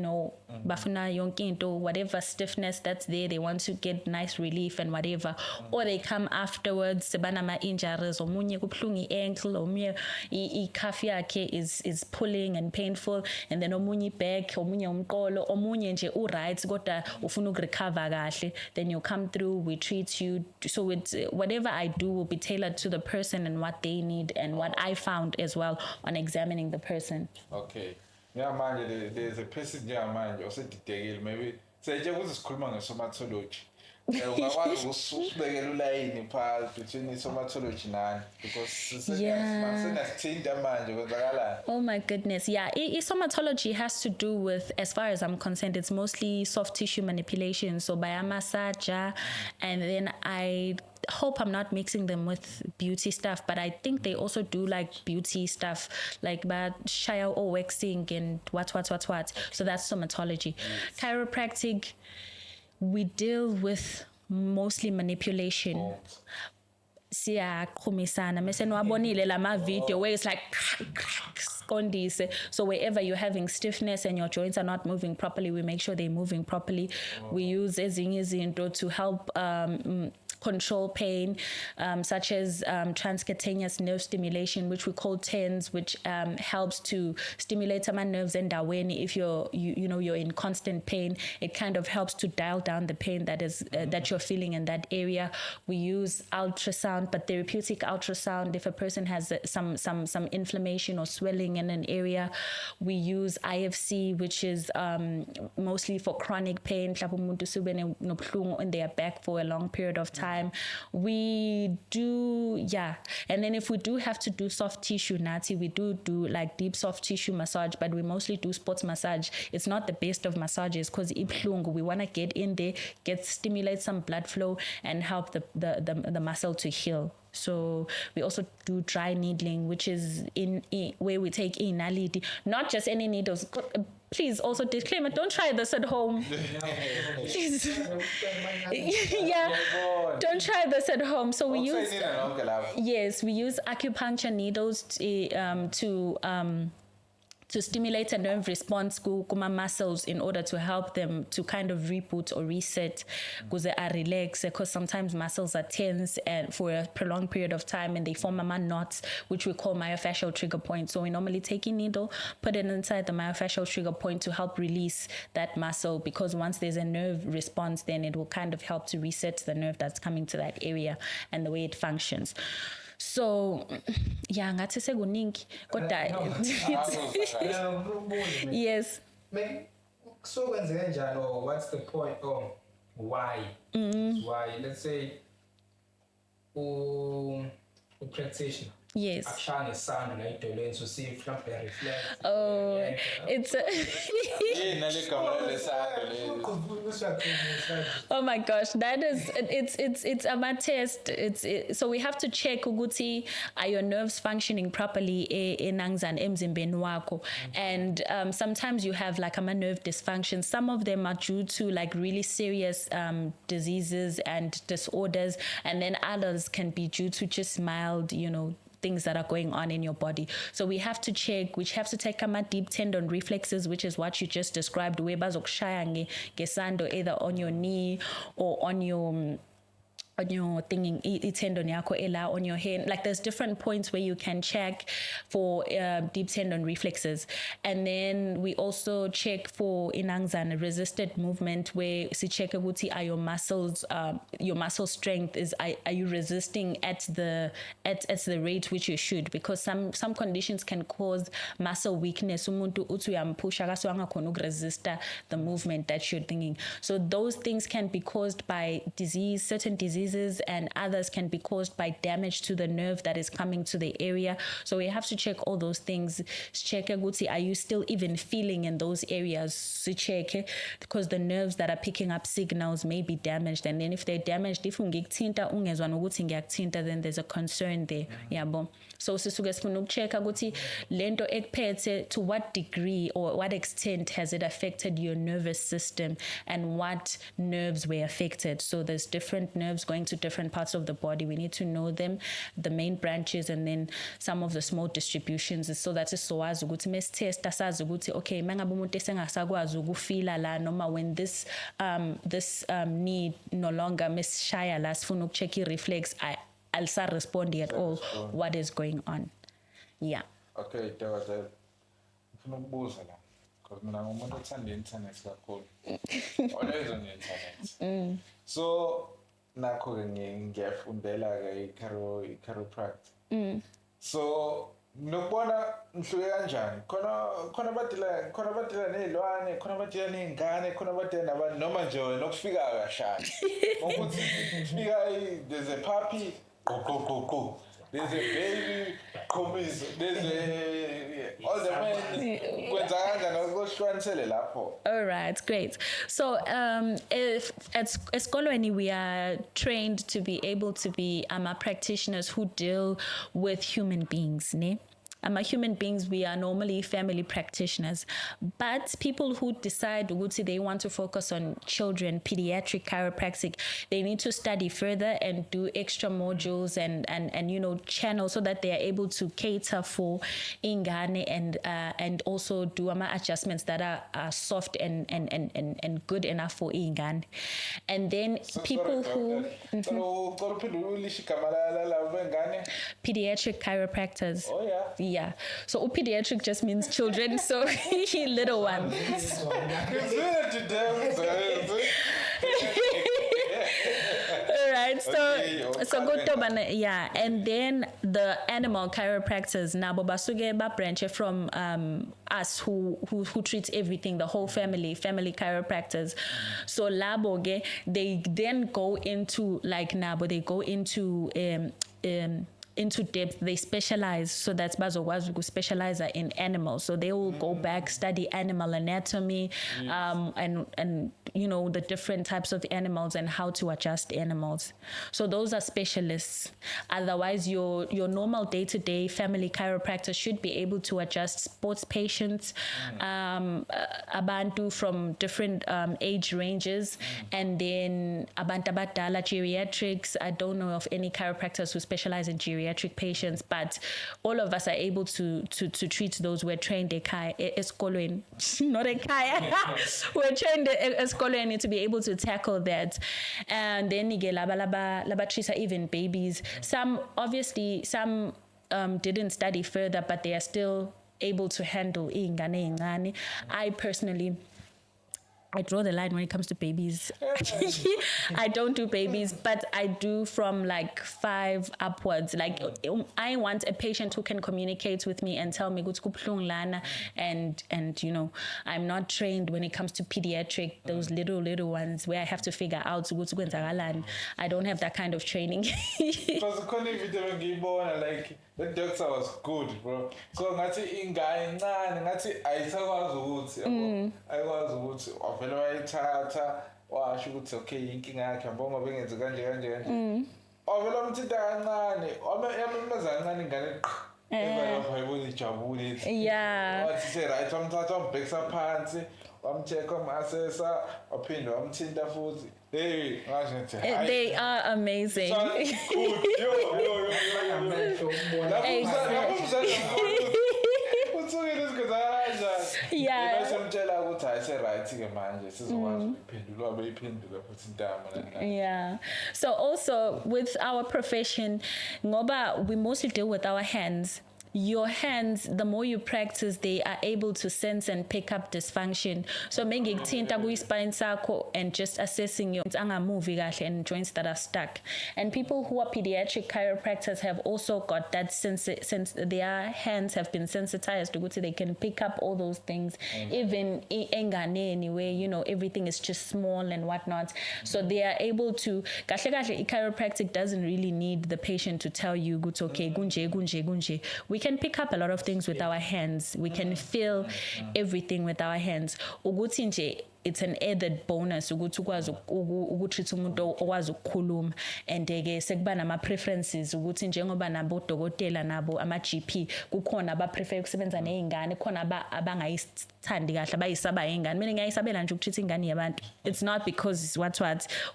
bafuna yonke into, whatever stiffness that's there, they want to get nice relief and whatever. Or they come afterwards, sebana ma injuries, omunye kubuhlungu ankle, omunye i-calf yakhe is pulling and painful, and then omunye back, omunye umqolo, omunye nje u-right kodwa ufuna ukurecover kahle. Then you come through, we treat you. So it's whatever I do will be tailored to the person and what they need and what I found as well on examining the person. Okay. Yeah, man, there's a person there, man, also detailed. Maybe say just was sikhuluma ngesomatology. Ungakwazi ukusibekela ulayini phakathi between isomatology nani because senasithinta manje kwenzakala. Oh my goodness. Yeah, somatology has to do with, as far as I'm concerned, it's mostly soft tissue manipulation. So by a massager, and then I hope I'm not mixing them with beauty stuff, but I think they also do like beauty stuff, like shaya or waxing and what. So that's somatology. Chiropractic, we deal with mostly manipulation. Siyaqhumisana mase niwabonile lama video where it's like skondise. So wherever you're having stiffness and your joints are not moving properly, we make sure they're moving properly. We use ezinye izinto to help control pain, such as transcutaneous nerve stimulation, which we call TENS, which helps to stimulate some nerves and daweni. If you're in constant pain, it kind of helps to dial down the pain that you're feeling in that area. We use ultrasound, but therapeutic ultrasound. If a person has some inflammation or swelling in an area, we use IFC, which is mostly for chronic pain. In their back for a long period of time. We do, and then if we do have to do soft tissue nati, we do like deep soft tissue massage, but we mostly do sports massage. It's not the best of massages because we want to get in there, stimulate some blood flow and help the muscle to heal. So we also do dry needling, which is where we take inality, not just any needles. Please also disclaimer, don't try this at home. Please. Don't try this at home. So we use acupuncture needles to stimulate a nerve response kuma muscles in order to help them to kind of reboot or reset because they are relaxed, because sometimes muscles are tense and for a prolonged period of time and they form knots, which we call myofascial trigger point. So we normally take a needle, put it inside the myofascial trigger point to help release that muscle, because once there's a nerve response, then it will kind of help to reset the nerve that's coming to that area and the way it functions. So ngathi sekuningi kodwa yes. So kwenzeke njani, or what's the point, or why? Why, let's say practitioner. Yes. Akshane sound like to learn to see if reflect. Oh, it's oh my gosh, that is it's a test. So we have to check ukuthi are your nerves functioning properly enangzan emzimbeni wako, and sometimes you have like a nerve dysfunction. Some of them are due to like really serious diseases and disorders, and then others can be due to just mild, things that are going on in your body. So we have to check, which have to take deep tendon reflexes, which is what you just described, where bazokushaya ngesando either on your knee or on your thinking tendon yako ela on your hand. Like there's different points where you can check for deep tendon reflexes. And then we also check for inangzana resisted movement, where si check ukuthi are your muscle strength is are you resisting at the rate which you should, because some conditions can cause muscle weakness. Umuntu uthi uyampusha kaso angakhona ukuresista the movement that you're thinking. So those things can be caused by certain diseases, and others can be caused by damage to the nerve that is coming to the area. So we have to check all those things. Check are you still even feeling in those areas? Check because the nerves that are picking up signals may be damaged, and then if they're damaged, if ungekuthinta ungezwa nokuthi ngiyakuthinta, then there's a concern there. Yabo. So sisuke sifuna ukucheck ukuthi lento ekuphethe, to what degree or what extent has it affected your nervous system, and what nerves were affected. So there's different nerves going to different parts of the body. We need to know them, the main branches, and then some of the small distributions, so that sizowazi ukuthi mesitesta sazi ukuthi okay mangabe umuntu esengasakwazi ukufila la, noma when this knee no longer mesishaya la sifuna ukucheck i-reflex, I'll start responding at all what is going on. Yeah. Okay, ngifuna ukubuza la because mina ngumuntu othanda i-internet kakhulu. Always on the internet. So nakho ngiyafundela ke i-chiropractic. So nokubona mhluke kanjani, khona badila nezilwane, khona badila nezingane, khona badila nabantu, noma nje wena okufika kashana ukuthi ufika there's a puppy go. There's a baby comes, there's a all the men kwenza kanjani ukuhlukanisele lapho. All right, great. So if at esikolweni we are trained to be able to be practitioners who deal with human beings, ne? Human beings, we are normally family practitioners, but people who decide they want to focus on children, pediatric chiropractic, they need to study further and do extra modules and channels so that they are able to cater for ingane and also do adjustments that are soft and good enough for ingane. And then people who pediatric chiropractors. Oh yeah. Yeah. So pediatric just means children, so little ones. All right. So good to yeah. And then the animal chiropractors nabo basuke ba branch from us who treats everything, the whole family chiropractors. So labo they then go into into depth, they specialize, so that's bazokwazi to specialize in animals. So they will go back, study animal anatomy, and the different types of animals and how to adjust animals. So those are specialists. Otherwise, your normal day-to-day family chiropractor should be able to adjust sports patients, abantu from different age ranges, and then abantu abadala, geriatrics. I don't know of any chiropractors who specialize in geriatric patients, but all of us are able to treat those. We're trained esikolweni, not ekaya. We're trained esikolweni to be able to tackle that. And then laba treat even babies. Some didn't study further, but they are still able to handle ingane ingane. I personally, I draw the line when it comes to babies. I don't do babies, but I do from like 5 upwards. Like I want a patient who can communicate with me and tell me and I'm not trained when it comes to pediatric, those little ones where I have to figure out I don't have that kind of training. Because like the doctor was good, bro. So ngathi ingane encane ngathi ayisakwazi ukuthi avele wayithatha washo ukuthi okay inkinga yakhe mbongo bengenze kanje avele umthinta kancane yamemeza kancane ingane evela wayibona ijabule yeah wathi right wamthatha wambhekisa phansi wamcheck wam-assessa waphinde wamthinta futhi hey ngasho ngithi They are amazing. good uthukile isigozana kanjani Yeah. basemtshela ukuthi hayi se-right-ke manje sizokwazi ukuyiphendula beyiphendula futhi intama. Yeah. So also with our profession, ngoba we mostly deal with our hands. Your hands, the more you practice, they are able to sense and pick up dysfunction. So mengikuthinta kuyispine sakho and just assessing your angamuvi kahle and joints that are stuck. And people who are pediatric chiropractors have also got that since their hands have been sensitized to go to, they can pick up all those things. Even enganeni where, you know, everything is just small and whatnot. So they are able to kahle chiropractic doesn't really need the patient to tell you good okay gunje. We can pick up a lot of things with our hands. We can feel everything with our hands. Ukuthi nje it's an added bonus ukuthi ukwazi ukutreat umuntu okwazi ukukhuluma and ke sekuba nama preferences ukuthi njengoba nabo dokotela nabo ama GP kukhona aba prefer ukusebenza nezingane khona abangayithandi kahle abayisaba izingane mina ngiyayisabela nje ukutreat ingane yabantu. It's not because what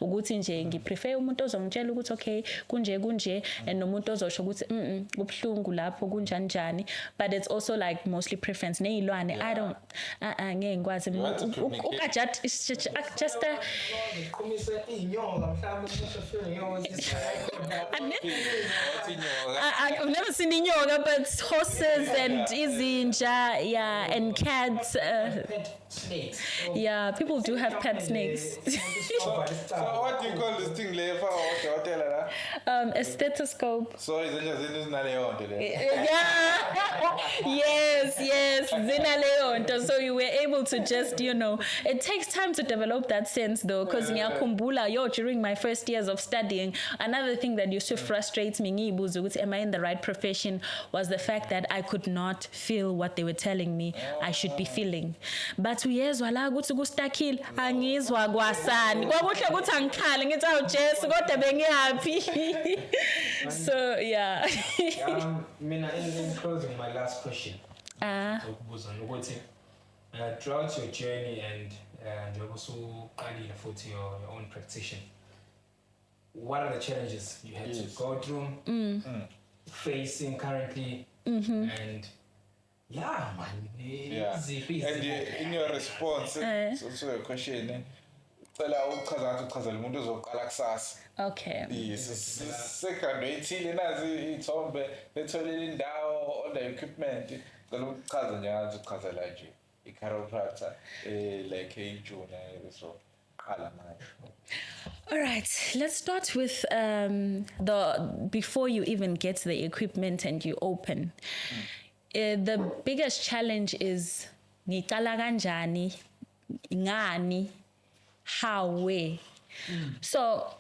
ukuthi nje ngiprefer umuntu ozongitshela ukuthi okay kunje and nomuntu ozosho ukuthi kubhlungu lapho kunjani, but it's also like mostly preference nezilwane. I don't ngeke ngikwazi it's just I've never seen inyoka, but horses and izinja, yeah, and cats. Yeah, people do have pet snakes. So what do you call this thing lefa or a stethoscope. So is it just Yes, zinaleonto. So you were able to just, you know, it takes time to develop that sense though, because during my first years of studying, another thing that used to frustrate me, am I in the right profession, was the fact that I could not feel what they were telling me I should be feeling. But uyezwa la ukuthi kustakile angizwa kwasani kwakuhle ukuthi angikhale ngithi awu Jesu kodwa bengihappy. So yeah. Mina in closing, my last question. Throughout your journey and you're also planning for your own practice, what are the challenges you had to go through, facing currently, and and in your response, it's also a question. Okay. Yes. Second, all the equipment. Chiropractor, like a junior, so. All right, let's start with the before you even get the equipment and you open. The biggest challenge is ngicala kanjani, ngani, how, where. So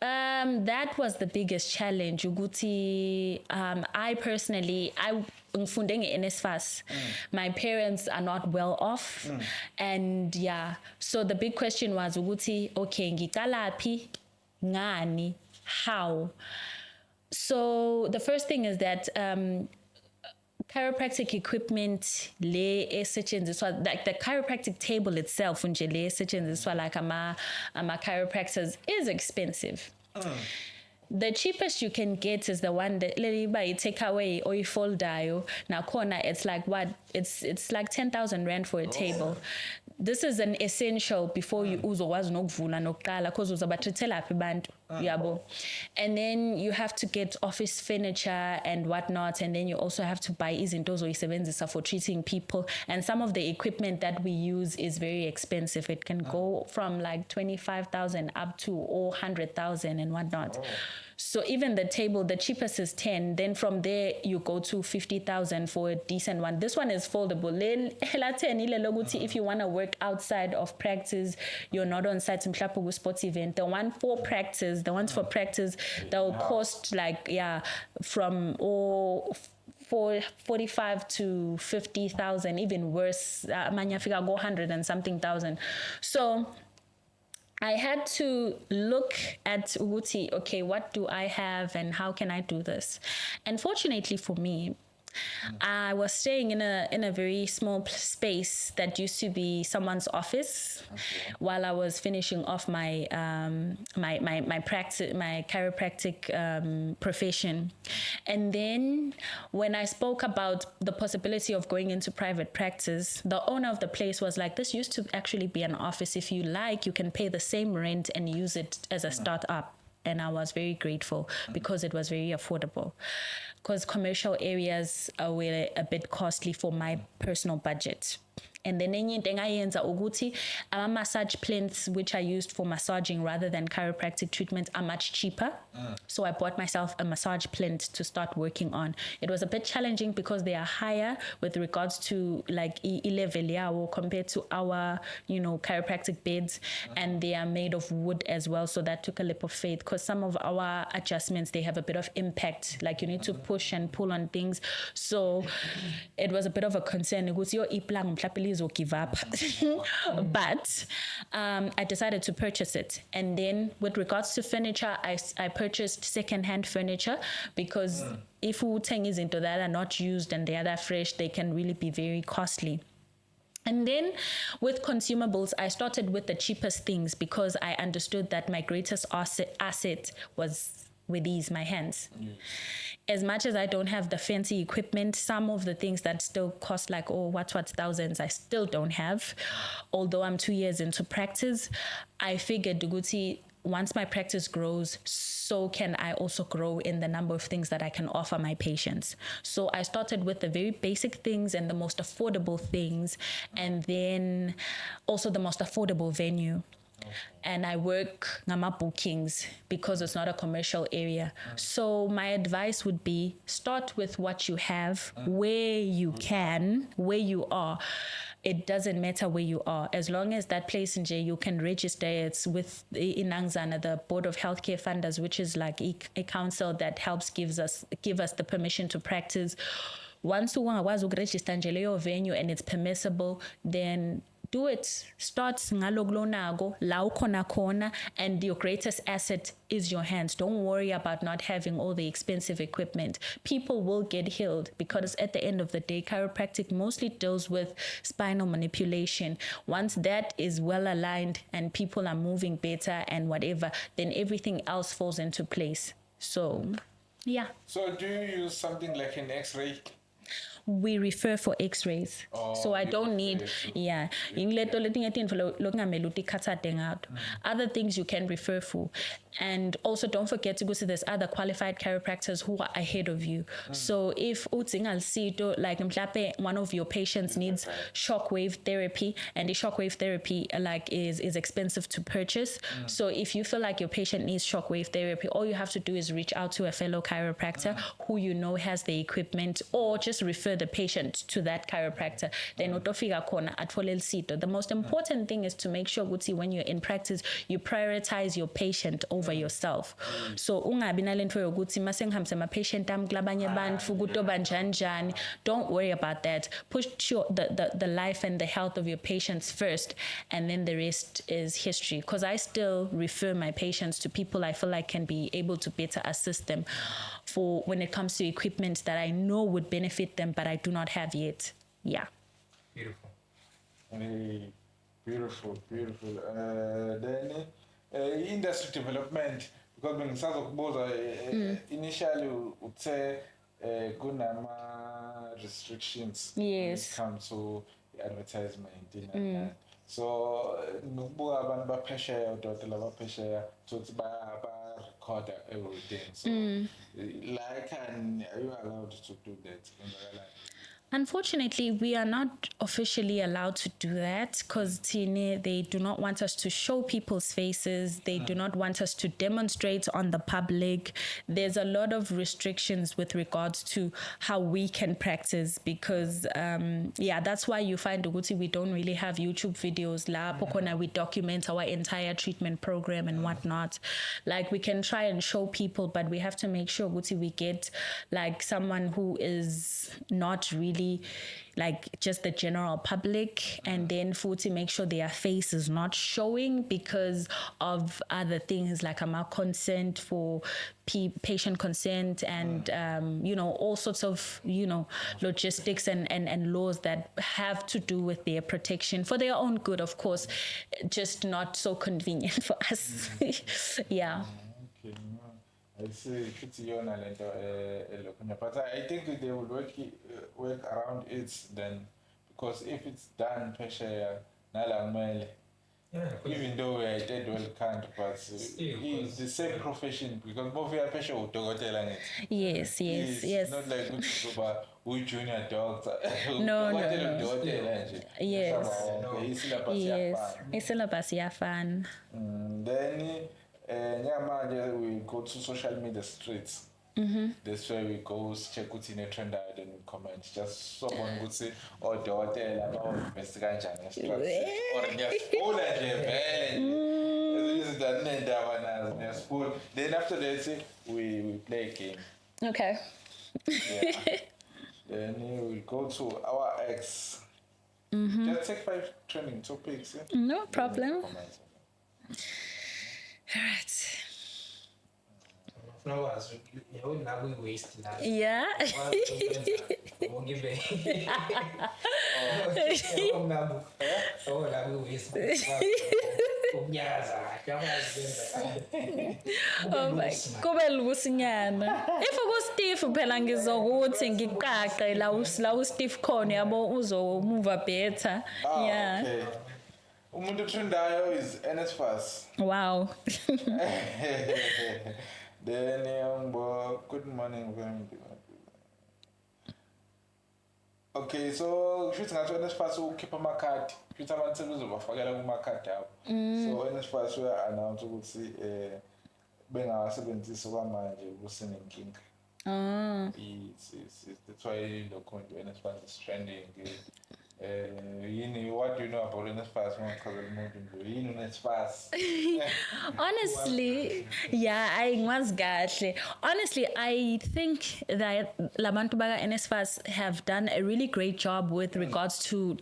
that was the biggest challenge. Ukuthi I personally ngifunde nge-NSFAS. My parents are not well off, and yeah, so the big question was ukuthi okay ngicalaphi, ngani, how. So the first thing is that chiropractic equipment le esetshenziswa, like the chiropractic table itself nje le esetshenziswa like ama chiropractors is expensive. The cheapest you can get is the one that you take away or you fold dial. Now corner it's like what? It's like 10,000 rand for a table. This is an essential before you uzokwazi nokuvula nokuqala because uzabathethela aphi bantu yabo. And then you have to get office furniture and whatnot, and then you also have to buy izinto ozoyisebenzisa for treating people. And some of the equipment that we use is very expensive. It can go from like 25,000 up to 100,000 and whatnot. So even the table, the cheapest is 10. Then from there you go to 50,000 for a decent one. This one is foldable. If you want to work outside of practice, you're not on site in sports event. The ones for practice, that will cost like from 45 to 50,000, even worse. Manya figure go 100 and something thousand. So I had to look at Uguti, okay, what do I have and how can I do this? And fortunately for me, I was staying in a very small space that used to be someone's office while I was finishing off my my practice, my chiropractic profession. And then when I spoke about the possibility of going into private practice, the owner of the place was like, "This used to actually be an office. If you like, you can pay the same rent and use it as a startup." And I was very grateful because it was very affordable. Because commercial areas were a bit costly for my personal budget. And then enye into engayenza ukuthi ama-massage plates which I used for massaging rather than chiropractic treatment are much cheaper. So I bought myself a massage plate to start working on. It was a bit challenging because they are higher with regards to like level yawo compared to our, chiropractic beds, and they are made of wood as well. So that took a leap of faith because some of our adjustments, they have a bit of impact. Like you need to push and pull on things. So it was a bit of a concern. Or give up. But I decided to purchase it. And then with regards to furniture, I purchased second-hand furniture because if things into that are not used and they are fresh, they can really be very costly. And then with consumables, I started with the cheapest things because I understood that my greatest asset was with these, my hands. As much as I don't have the fancy equipment, some of the things that still cost like, what thousands, I still don't have. Although I'm 2 years into practice, I figured, Duguti, once my practice grows, so can I also grow in the number of things that I can offer my patients. So I started with the very basic things and the most affordable things, and then also the most affordable venue. And I work ngama bookings because it's not a commercial area. So my advice would be start with what you have, where you can, where you are. It doesn't matter where you are. As long as that place in J, you can register it with Inangzana, the Board of Healthcare Funders, which is like a council that helps give us the permission to practice. Once you register in your venue and it's permissible, then do it. Start ngaloglonago, la kona, and your greatest asset is your hands. Don't worry about not having all the expensive equipment. People will get healed because at the end of the day, chiropractic mostly deals with spinal manipulation. Once that is well aligned and people are moving better and whatever, then everything else falls into place. So, yeah. So do you use something like an X-ray? We refer for x-rays. So I don't need, other things you can refer for. And also don't forget to go see there's other qualified chiropractors who are ahead of you. So if like one of your patients needs shockwave therapy, and the shockwave therapy is expensive to purchase. So if you feel like your patient needs shockwave therapy, all you have to do is reach out to a fellow chiropractor who you know has the equipment, or just refer the patient to that chiropractor. Then the most important thing is to make sure when you're in practice, you prioritize your patient over yourself. So ungabi nalento yokuthi mase ngihambise ama patient am kulabanye abantu kutoba njani. Don't worry about that. Push the life and the health of your patients first, and then the rest is history. Because I still refer my patients to people I feel like can be able to better assist them for when it comes to equipment that I know would benefit them, but I do not have yet. Yeah. Beautiful. Beautiful. Then industry development, because when initially would say kunama restrictions when it comes to advertisement. So nukubuka abantu baphesheya udokotela baphesheya ukuthi ba-record everything. So like, are you allowed to do that? Unfortunately, we are not officially allowed to do that because they do not want us to show people's faces. They do not want us to demonstrate on the public. There's a lot of restrictions with regards to how we can practice because, that's why you find Uguti, we don't really have YouTube videos. We document our entire treatment program and whatnot. Like we can try and show people, but we have to make sure Uguti, we get like someone who is not really only like just the general public, and then futhi make sure their face is not showing because of other things like consent for patient consent and all sorts of logistics and laws that have to do with their protection for their own good, of course, just not so convenient for us. Yeah. Okay. I see. But I think they will work around it then, because if it's done pressure, even though we are third world country, but it's the same profession, because both we are pressure with doctor. Yes. Not like we junior doctor. No. Yes. It's syllabus fun. Then we go to social media streets. That's where we go check what's in a trend and then we comment. Just someone would say, oh, daughter, about investigation or school Then after that, we play a game. Okay. Yeah. Then we go to our ex. Just take 5 trending topics. Yeah? No problem. All right. Flowers, now we waste that. Yeah. Won't give it. Oh my, kube lusinyana. If uku-stiff phela ngizokuthi ngiqaqe la u-stiff khona yabo uzo-move better. Yeah. Okay. Umuntu trendayo is NSFAS. Wow. Then good morning. Okay, so should ngathi NSFAS ukhipha amakhadi, futhi abantu sebezobafakela kumakhadi abo. So NSFAS uya-announce ukuthi bengawasebenzisi kwamanje kusenenkinga. That's why lokho nje NSFAS is trending. What do you know about NSFAS? Honestly, yeah, I was gahle. Honestly, I think that labantu baka NSFAS have done a really great job with regards to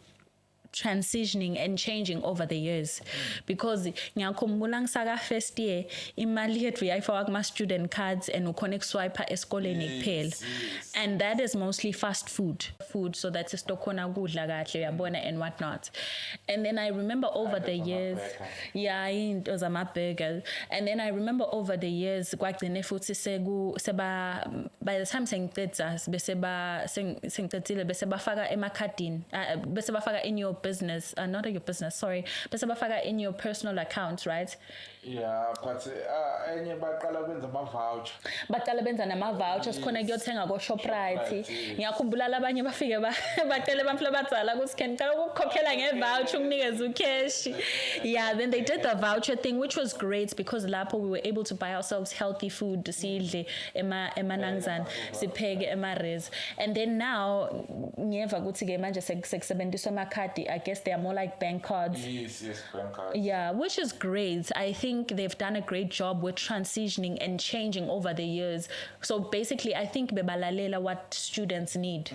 transitioning and changing over the years, because ngiyakhumbula ngisaka first year imali yethu yayifaka kuma student cards and ukhona ukuswipe esikoleni kuphela, and that is mostly fast food, so that's istokhona kudla kahle uyabona and what not. And then I remember over the years, yeah, into zama burgers, and then I remember over the years kwagcine futhi seba by the time sengiceda bese bafaka emakhadini bese bafaka in your business, not your business, sorry, but sabafaka in your personal account, right? Yeah, but enye baqala benza ama-voucher. Baqala benza nama-vouchers khona kuyothenga ko-Shoprite. Ngiyakhumbula labanye bafike bacele bamfla badzala ukuthi can ngicela ukukhokhela nge-voucher unginikeze ucash. Yeah, then they did the voucher thing, which was great because lapho we were able to buy ourselves healthy food, sidle emanangzana, sipheke ema-res. And then now ngiyeva ukuthi ke manje sekusebenziswa amakhadi. I guess they are more like bank cards. Yes, bank cards. Yeah, which is great. I think they've done a great job with transitioning and changing over the years. So basically, I think bebalalela what students need,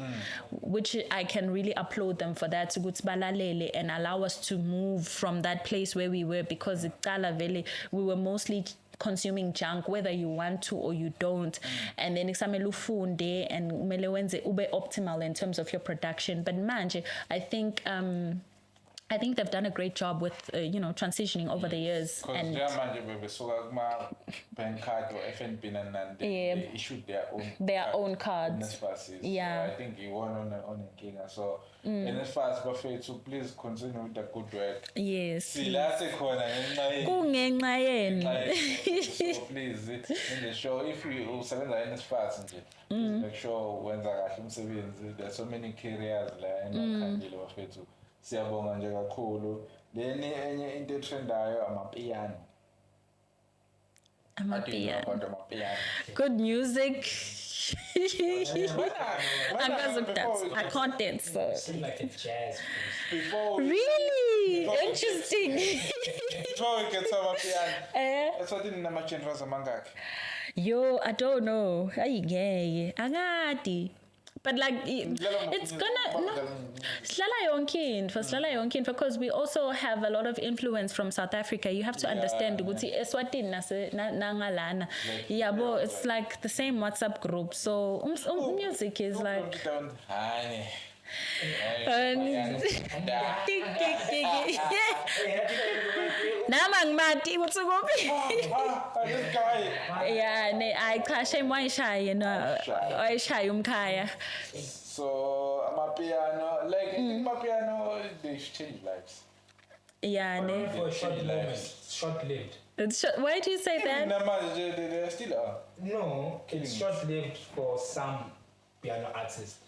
which I can really applaud them for that. Balalele and allow us to move from that place where we were, because we were mostly consuming junk whether you want to or you don't, and then kusamele ufunde and kumele wenze ube optimal in terms of your production. But manje I think they've done a great job with transitioning over the years. And manje bebesuka kuma bank card or FNB and they issued their own cards. Yeah, so I think you won on a king. So NSFAS buffet, so please continue with the good work. Yes. So please in the show, if you send the NSFAS, please make sure when there's so many careers like in siyabonga nje kakhulu. Then enye into etrendayo amapiano. Good music. I can't dance. So. Seem like a jazz. Really interesting. Before we get to amapiano, that's what in nama genres amangaki. Yo, I don't know. Ayi ngeke. Angadi. But like it's gonna slala yonke because we also have a lot of influence from South Africa. You have to understand ukuthi eSwatini nangalana. Yabo, it's like the same WhatsApp group. So music is like namangmati utsukuphi yeah ne ayichashe moyishaya no oyishaya umkhaya. So amapiano like amapiano they change lives. Yeah ne For short-lived. Why do you say that? They still are. No, it's short-lived for some piano artists.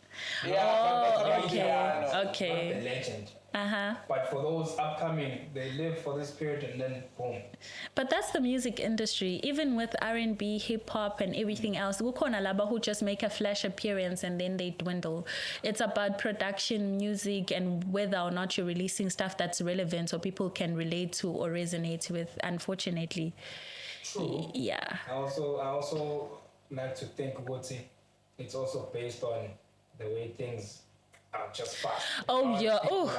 Yeah, Not okay. the legend. Uh-huh. But for those upcoming, they live for this period and then boom. But that's the music industry. Even with R&B, hip-hop and everything else, kukhona laba who just make a flash appearance and then they dwindle. It's about production, music, and whether or not you're releasing stuff that's relevant or people can relate to or resonate with, unfortunately. True. Yeah. I also like to think about it. It's also based on the way things are just fast. Oh yeah. Oh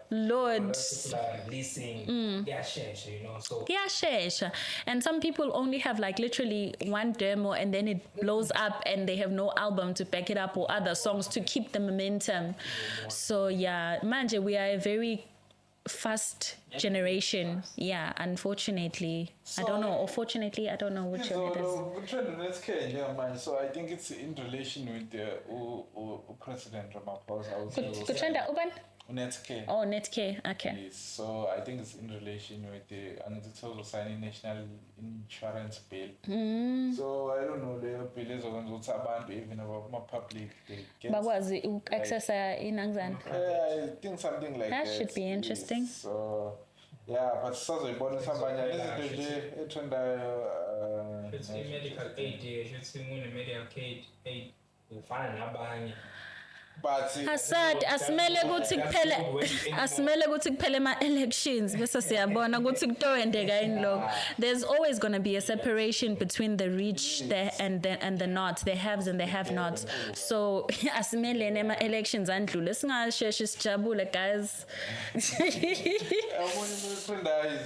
Lord. People are releasing their shares, you know. So yeah, sure. And some people only have like literally one demo and then it blows up and they have no album to back it up or other songs to keep the momentum. So yeah, manje, we are a very fast generation. Yeah, unfortunately. So, I don't know. Or fortunately, I don't know which one it is. So I think it's in relation with the President Ramaphosa. Kutrenda Uban? Netcare. Oh, Netcare. Okay. Yes. So I think it's in relation with the signing national insurance bill. So I don't know, the bill is even about my public. But was it access inangzan? I think something like that. That should be interesting. Yes. So yeah, but so the bonus it's medical aid, it's medical aid. Hasad asimele kuthi kuphele ma elections bese siyabona ukuthi kutoyendeka yini lokho. There's always going to be a separation between the rich and the not, the haves and the have nots. So asimele nema elections andlule singasheshe sijabule guys.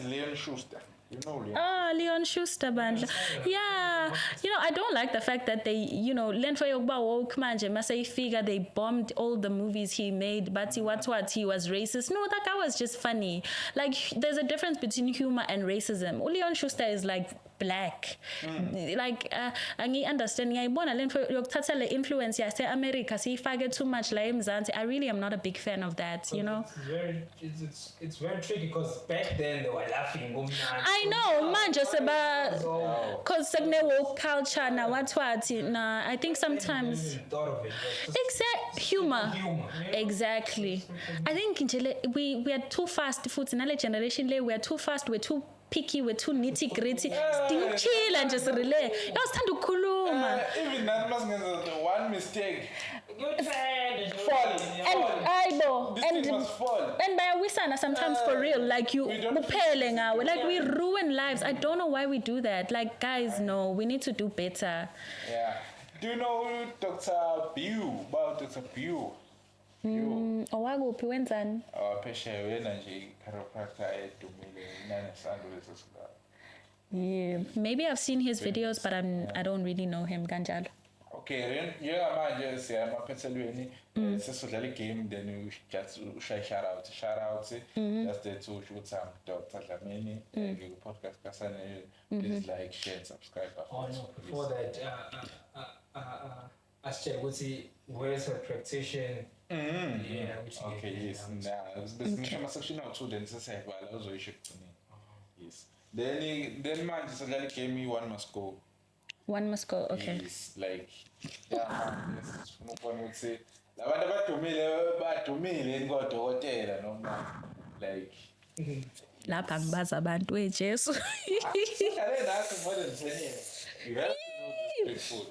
Leon Schuster. You know Leon. Oh, Leon Schuster bandla. Yeah. You know, I don't like the fact that they, Len for Yogba woke manje, Masai figure they bombed all the movies he made, but he was racist. No, that guy was just funny. Like, there's a difference between humor and racism. Leon Schuster is like black. Like, I understand. Len for Yogtatele influence, yeah, say America, see if I get too much like I really am not a big fan of that, you know? It's very tricky because back then they were laughing. I know, man, just about because woke culture now. I think sometimes exact humor. Exactly. I think we are too fast. Food in our generation, we are too fast. We're too picky. We're too nitty gritty. Still chill and just relay. Even that must be one mistake. Fall. And by wisana sometimes for real, like we ruin lives. I don't know why we do that. Like, guys, no, we need to do better. Yeah. Do you know Dr. Biu? About Dr. Biu? Owakuphi wenzani? Phesheya wena nje chiropractor edumile nanesando lesisibaba. Yeah, maybe I've seen his videos, but I don't really know him kanjalo. Okay, manje siyamaphethelweni sesodlala game, then you just shout out just the two shoot Dr. Dhlamini BusinessKlasi. Please like, share, and subscribe. Oh no, before that Ashton, where's her practitioner? Yeah, which okay, yes. Nah, section out too, then say well, also you should yes. Then man just a game one must go. One must go, okay. Yes, like yes. One would say batumile ngodokotela noma like lapha ngibaza abantu eJesu. That's more than 10 years. You have to know this food.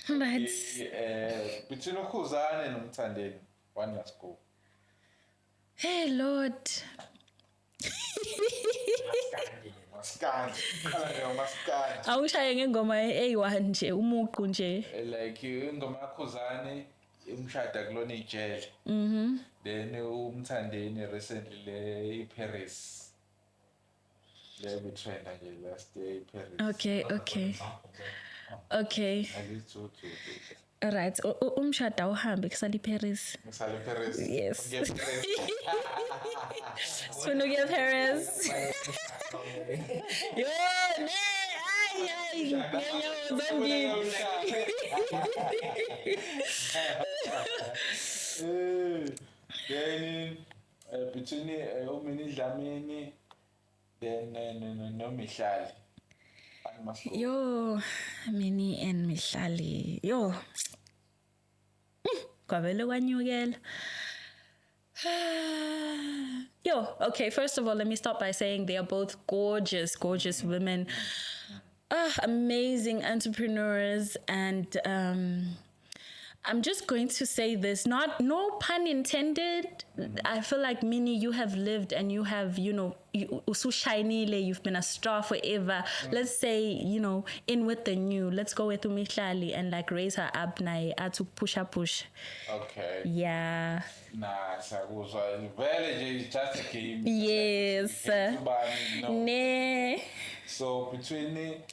But between ukhuzane nomthandeni one must go. Hey Lord. Maskandi. Awushaye ngengoma eyi1 nje umuqu nje. Like ingoma yakhuzane umshada kulona ijele. Then umthandeni recently le Paris. Le betrayed nje last day Paris. Okay. All right. Umshada uhambe kusala Paris. Kusala Paris. Yes. Paris. Sifuna ukuya Paris. Yo, ne, ay, ngenyawo zombili. Then between Umini Dhlamini then no Mihlali. Yo, Mini and Mihlali. Yo. Kwavele kwanyukela. Yo, okay, first of all, let me start by saying they are both gorgeous women. Amazing entrepreneurs, and I'm just going to say this, no pun intended. I feel like Minnie, you have lived and you have, usushinile, you've been a star forever. Let's say, in with the new. Let's go with Umihlali and like raise her up now to push. Okay. Yeah. Nah, is just a game. Yes. So between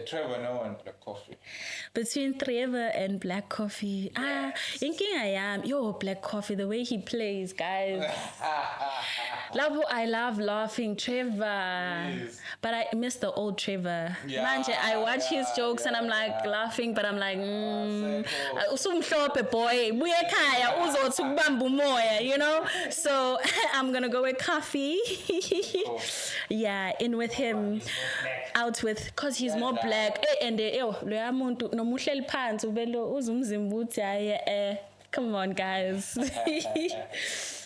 Trevor and Black Coffee. Between Trevor and Black Coffee. Inking I am. Black Coffee, the way he plays, guys. I love laughing. Trevor. Yes. But I miss the old Trevor. Manje, I watch his jokes and I'm like laughing, but I'm like, usumhlope boy. Buyekaya uzotubambu moya, So I'm gonna go with Coffee. Yeah, in with him. Out with, because he's more black. And nomuhleli phansi ubelo uzumzimbuthi come on guys.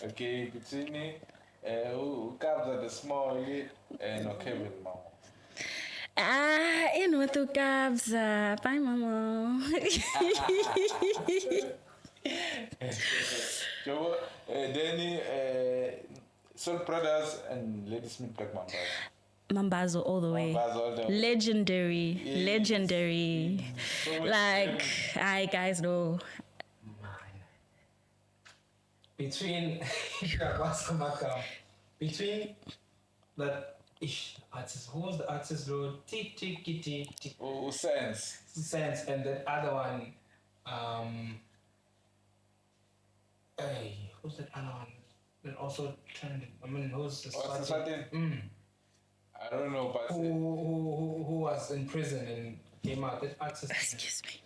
Okay, between Kabza the small and Kevin Mama. In with Kabza. Bye mama. Danny Soul Brothers and Lady Smith Black Mamba. Mambazo all the way. Legendary. Yes. Legendary. Like, I guys know. Between that artist, who was the artist though? Tick. Oh, Sense, and that other one. Who's that other one? That also trending. I mean, who's the Swati? I don't know, but who was in prison and came out? That artist. Excuse me.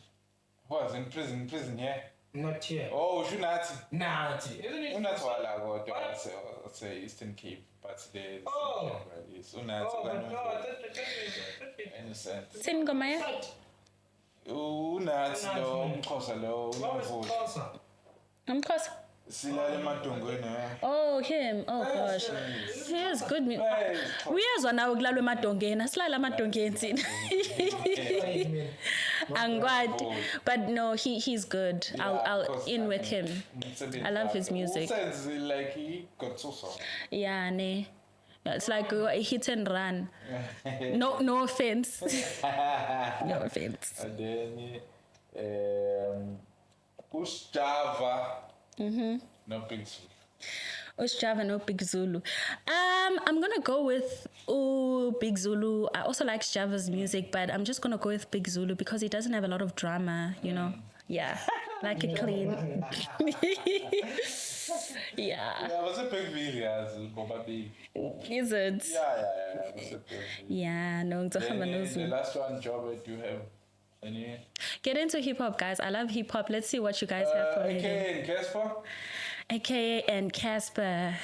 Who was in prison? Prison here? Not here. Oh, Shunati. Nati. Isn't it? Unati say Eastern Cape, but today is Unati. Oh, but no, innocent. Singomaya. Unati lo umkhosa lo umkhosa. Umkhosa. Silale madongweni. Oh, him. Oh gosh. He has good music. Uyezwa nawe kulalwe emadongeni. Asilala emadongeni thina. Angwadi. But no, he's good. I'll in with him. I love his music. Sounds like he got so. Yeah, ne. It's like a hit and run. No offense. No offense. And then Push Java. No Big Zulu. Java, no Big Zulu. I'm gonna go with Big Zulu. I also like Java's music, but I'm just gonna go with Big Zulu because he doesn't have a lot of drama, Yeah, like it clean. Yeah. Yeah, was a big video, probably. Is it? Yeah. Was a big yeah, no. The last one, job that you have. Any? Get into hip hop, guys. I love hip hop. Let's see what you guys have for me. AKA and Casper. AKA and Casper.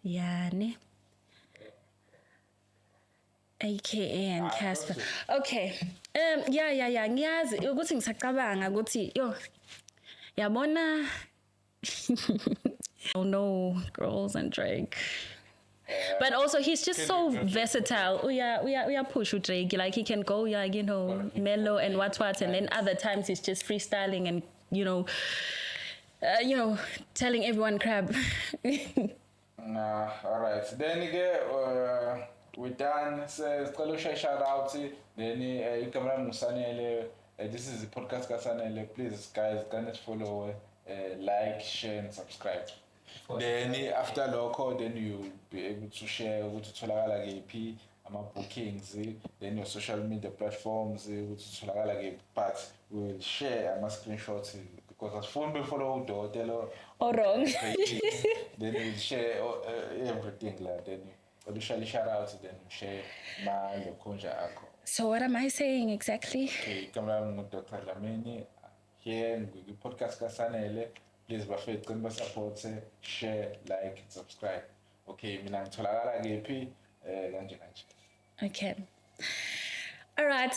Yeah, ne? AKA and Casper. Okay. Yeah. Ngiyazi ukuthi ngisacabanga ukuthi yabona. Oh no, girls and Drake. But also he's just so versatile. We are push Drake. Like he can go mellow and what and then other times he's just freestyling and telling everyone crap. All right. Then again, we done says shout out to then you come Sanele This is the podcast Kasanele. Please, guys, can you follow, like, share, and subscribe. Then after local, then you'll be able to share with Tolagala AP, bookings, then your social media platforms, with Tolagala parts. We'll share screenshots because as phone before the hotel or wrong. Then we'll share everything. Then we'll shout out, then we'll share my conja. So what am I saying exactly? Okay, come on, Dr. Dhlamini. Here in the podcast Kasanele. Please, Buffett, can support, share, like, subscribe. Okay, mina ngitholakala kephi kanje. Okay. All right.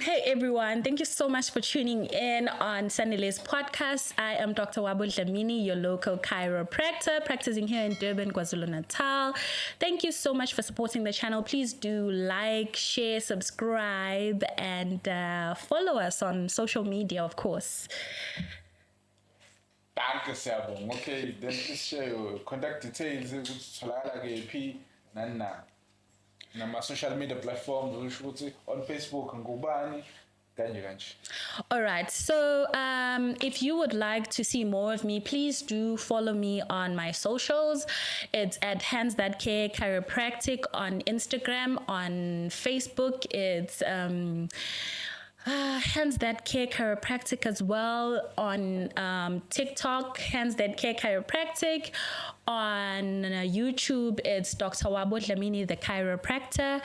Hey everyone, thank you so much for tuning in on Sanele's podcast. I am Dr. Wabo Dhlamini, your local chiropractor, practicing here in Durban, KwaZulu-Natal. Thank you so much for supporting the channel. Please do like, share, subscribe, and follow us on social media, of course. Danke, Siyabonga. Okay, then please share your contact details ukuthi tholakala kephi nani nama social media platforms ukuthi on Facebook ngubani kanje. All right. So if you would like to see more of me, please do follow me on my socials. It's at Hands That Care Chiropractic on Instagram. On Facebook, it's Hands That Care Chiropractic as well. On TikTok, Hands That Care Chiropractic. On YouTube, it's Dr. Wabo Dhlamini The Chiropractor.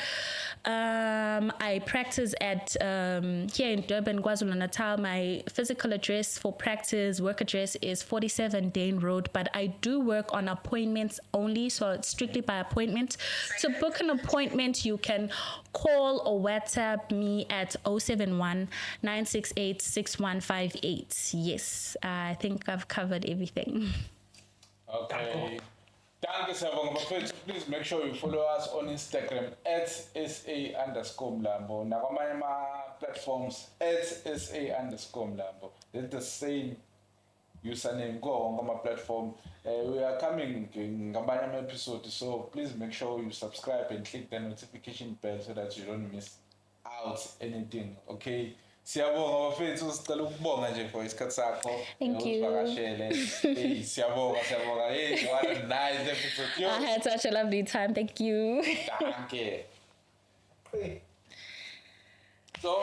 I practice at here in Durban, KwaZulu-Natal. My physical address for practice, work address is 47 Dane Road, but I do work on appointments only, so it's strictly by appointment. To book an appointment, you can call or WhatsApp me at 071 968 6158. Yes, I think I've covered everything. Okay. Thank you, Siyabonga. Please make sure you follow us on Instagram at SA_Mlambo. Nakwamanye platforms at SA_Mlambo. That's the same username. Go on my platform. We are coming in ngamanye episode, so please make sure you subscribe and click the notification bell so that you don't miss out anything. Okay. Siyabonga bafethu, sicela ukubonga nje for isikhathi sakho. Thank you. Hey, siyabonga. Hey, what a nice episode. I had such a lovely time. Thank you. Danke. So,